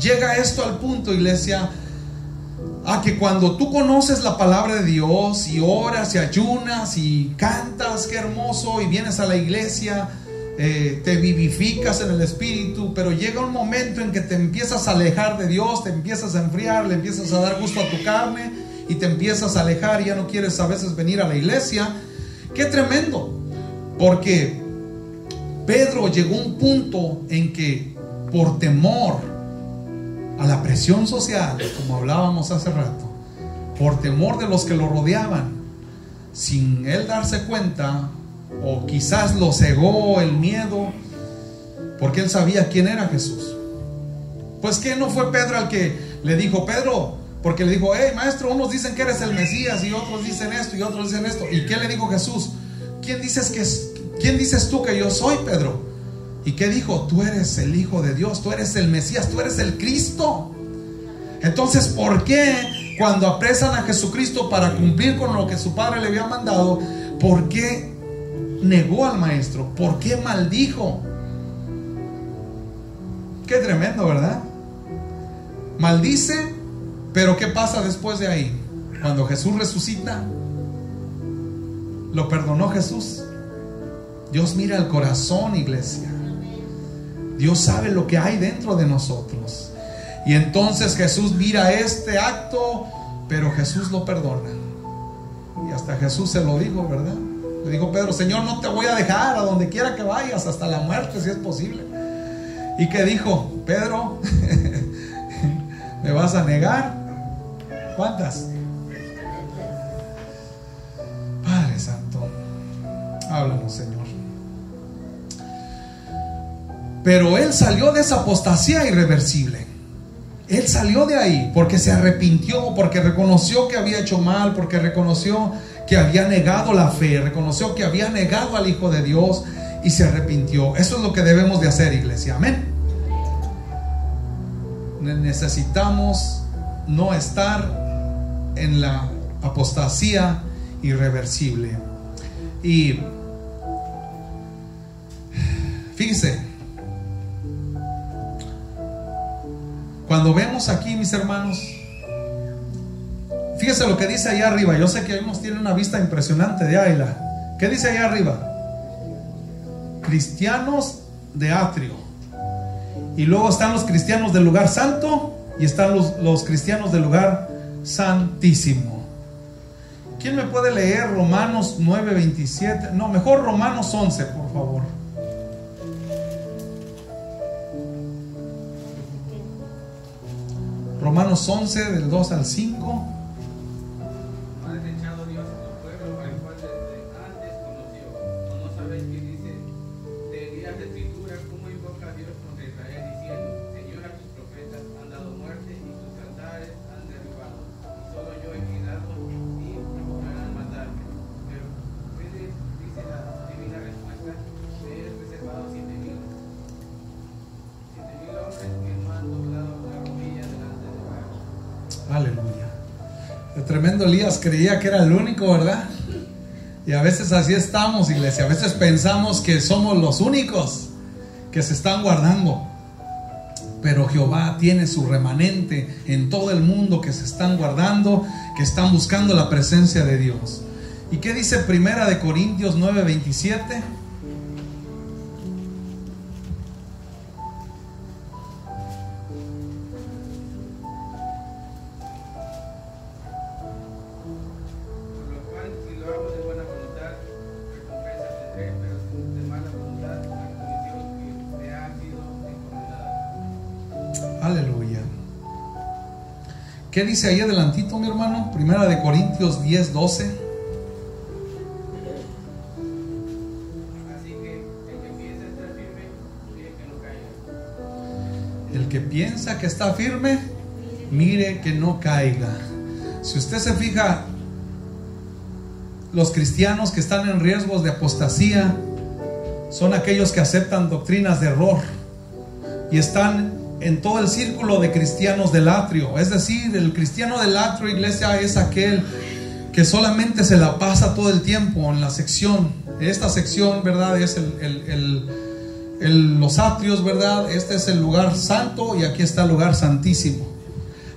S2: llega esto al punto, iglesia? A que cuando tú conoces la palabra de Dios y oras y ayunas y cantas, qué hermoso, y vienes a la iglesia, te vivificas en el espíritu, pero llega un momento en que te empiezas a alejar de Dios, te empiezas a enfriar, le empiezas a dar gusto a tu carne y te empiezas a alejar y ya no quieres a veces venir a la iglesia. Qué tremendo, porque Pedro llegó a un punto en que por temor a la presión social, como hablábamos hace rato, por temor de los que lo rodeaban, sin él darse cuenta, o quizás lo cegó el miedo, porque él sabía quién era Jesús. Pues que no fue Pedro el que le dijo, Pedro, porque le dijo, hey maestro, unos dicen que eres el Mesías y otros dicen esto y otros dicen esto. ¿Y qué le dijo Jesús? ¿Quién dices tú que yo soy, Pedro? ¿Y qué dijo? Tú eres el Hijo de Dios, tú eres el Mesías, tú eres el Cristo. Entonces, ¿por qué cuando apresan a Jesucristo para cumplir con lo que su padre le había mandado, por qué negó al maestro? ¿Por qué maldijo? Qué tremendo, ¿verdad? Maldice, pero ¿qué pasa después de ahí? Cuando Jesús resucita, ¿lo perdonó Jesús? Dios mira el corazón, iglesia. Dios sabe lo que hay dentro de nosotros. Y entonces Jesús mira este acto, pero Jesús lo perdona. Y hasta Jesús se lo dijo, ¿verdad? Le dijo Pedro, Señor, no te voy a dejar, a donde quiera que vayas, hasta la muerte si es posible. ¿Y qué dijo? Pedro, ¿me vas a negar? ¿Cuántas? Padre Santo, háblanos, Señor. Pero él salió de esa apostasía irreversible. Él salió de ahí porque se arrepintió, porque reconoció que había hecho mal, porque reconoció que había negado la fe, reconoció que había negado al Hijo de Dios y se arrepintió. Eso es lo que debemos de hacer, iglesia. Amén. Necesitamos no estar en la apostasía irreversible. Y fíjense, cuando vemos aquí, mis hermanos, fíjense lo que dice allá arriba. Yo sé que unos tienen una vista impresionante de Ayla. ¿Qué dice allá arriba? Cristianos de atrio. Y luego están los cristianos del lugar santo y están los cristianos del lugar santísimo. ¿Quién me puede leer Romanos 9:27? No, mejor Romanos 11, por favor. Romanos 11, del 2 al 5.
S5: Ha desechado Dios a su pueblo, al cual desde antes conoció. ¿O no sabéis que dice de Elías de Escritura, cómo invoca a Dios contra Israel, diciendo, Señor, a tus profetas han dado muerte y sus altares han derribado, y solo yo he quedado y procurarán matarme? Pero ustedes, dice la divina respuesta, me es reservado 7,000 hombres que no han doblado la rodilla delante de Baal.
S2: Aleluya. El tremendo Elías creía que era el único, ¿verdad? Y a veces así estamos, iglesia. A veces pensamos que somos los únicos que se están guardando. Pero Jehová tiene su remanente en todo el mundo que se están guardando, que están buscando la presencia de Dios. ¿Y qué dice Primera de Corintios 9:27?
S5: Por lo cual, si lo hago de buena voluntad, recompensa
S2: Aleluya. ¿Qué dice ahí adelantito, mi hermano? Primera de Corintios 10:12.
S5: Así que el que piensa estar firme, mire que no caiga.
S2: El que piensa que está firme, mire que no caiga. Si usted se fija, los cristianos que están en riesgos de apostasía son aquellos que aceptan doctrinas de error y están en todo el círculo de cristianos del atrio. Es decir, el cristiano del atrio, iglesia, es aquel que solamente se la pasa todo el tiempo en la sección. Esta sección, ¿verdad? Es los atrios, ¿verdad? Este es el lugar santo y aquí está el lugar santísimo.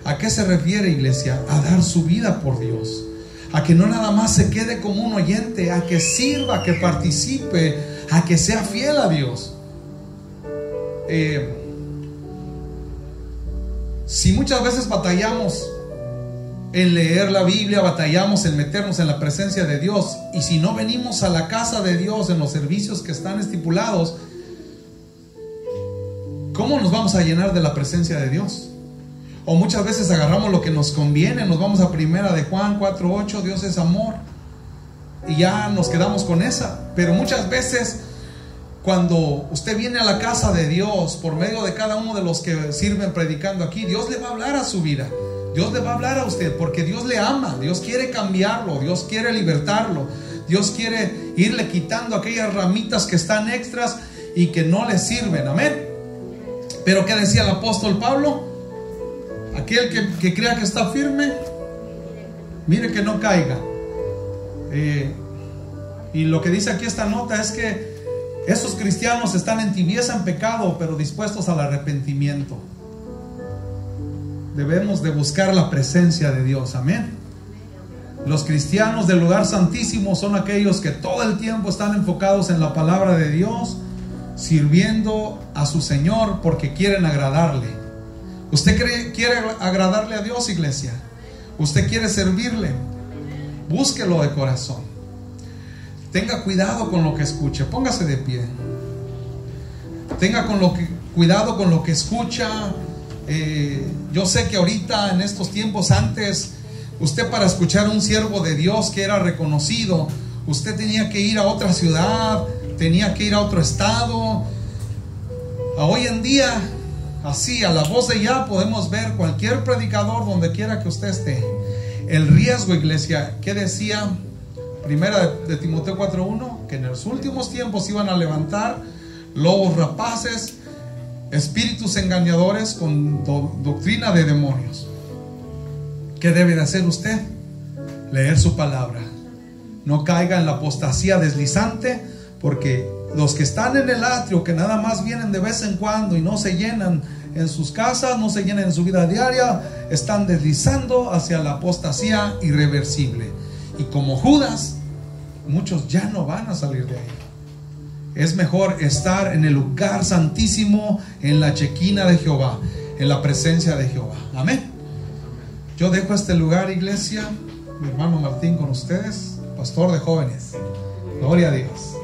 S2: ¿A qué se refiere, iglesia? A dar su vida por Dios. A que no nada más se quede como un oyente, a que sirva, a que participe, a que sea fiel a Dios. Si muchas veces batallamos en leer la Biblia, batallamos en meternos en la presencia de Dios, y si no venimos a la casa de Dios en los servicios que están estipulados, ¿cómo nos vamos a llenar de la presencia de Dios? O muchas veces agarramos lo que nos conviene, nos vamos a primera de Juan 4:8, Dios es amor, y ya nos quedamos con esa. Pero muchas veces cuando usted viene a la casa de Dios por medio de cada uno de los que sirven predicando aquí, Dios le va a hablar a su vida, Dios le va a hablar a usted, porque Dios le ama, Dios quiere cambiarlo, Dios quiere libertarlo, Dios quiere irle quitando aquellas ramitas que están extras y que no le sirven. Amén. Pero ¿qué decía el apóstol Pablo? Aquel que crea que está firme, mire que no caiga. Y lo que dice aquí esta nota es que estos cristianos están en tibieza, en pecado, pero dispuestos al arrepentimiento. Debemos de buscar la presencia de Dios. Amén. Los cristianos del lugar santísimo son aquellos que todo el tiempo están enfocados en la palabra de Dios, sirviendo a su Señor porque quieren agradarle. ¿Usted quiere agradarle a Dios, iglesia? ¿Usted quiere servirle? Búsquelo de corazón. Tenga cuidado con lo que escuche. Póngase de pie. Tenga cuidado con lo que escucha. Yo sé que ahorita, en estos tiempos, antes, usted, para escuchar a un siervo de Dios que era reconocido, usted tenía que ir a otra ciudad, tenía que ir a otro estado. Hoy en día, así, a la voz de ya, podemos ver cualquier predicador donde quiera que usted esté. El riesgo, iglesia, ¿qué decía Primera de Timoteo 4:1? Que en los últimos tiempos iban a levantar lobos rapaces, espíritus engañadores con doctrina de demonios. ¿Qué debe de hacer usted? Leer su palabra. No caiga en la apostasía deslizante, porque los que están en el atrio, que nada más vienen de vez en cuando y no se llenan en sus casas, no se llenan en su vida diaria, están deslizando hacia la apostasía irreversible. Y como Judas, muchos ya no van a salir de ahí. Es mejor estar en el lugar santísimo, en la chequina de Jehová, en la presencia de Jehová. Amén. Yo dejo este lugar, iglesia. Mi hermano Martín con ustedes, pastor de jóvenes. Gloria a Dios.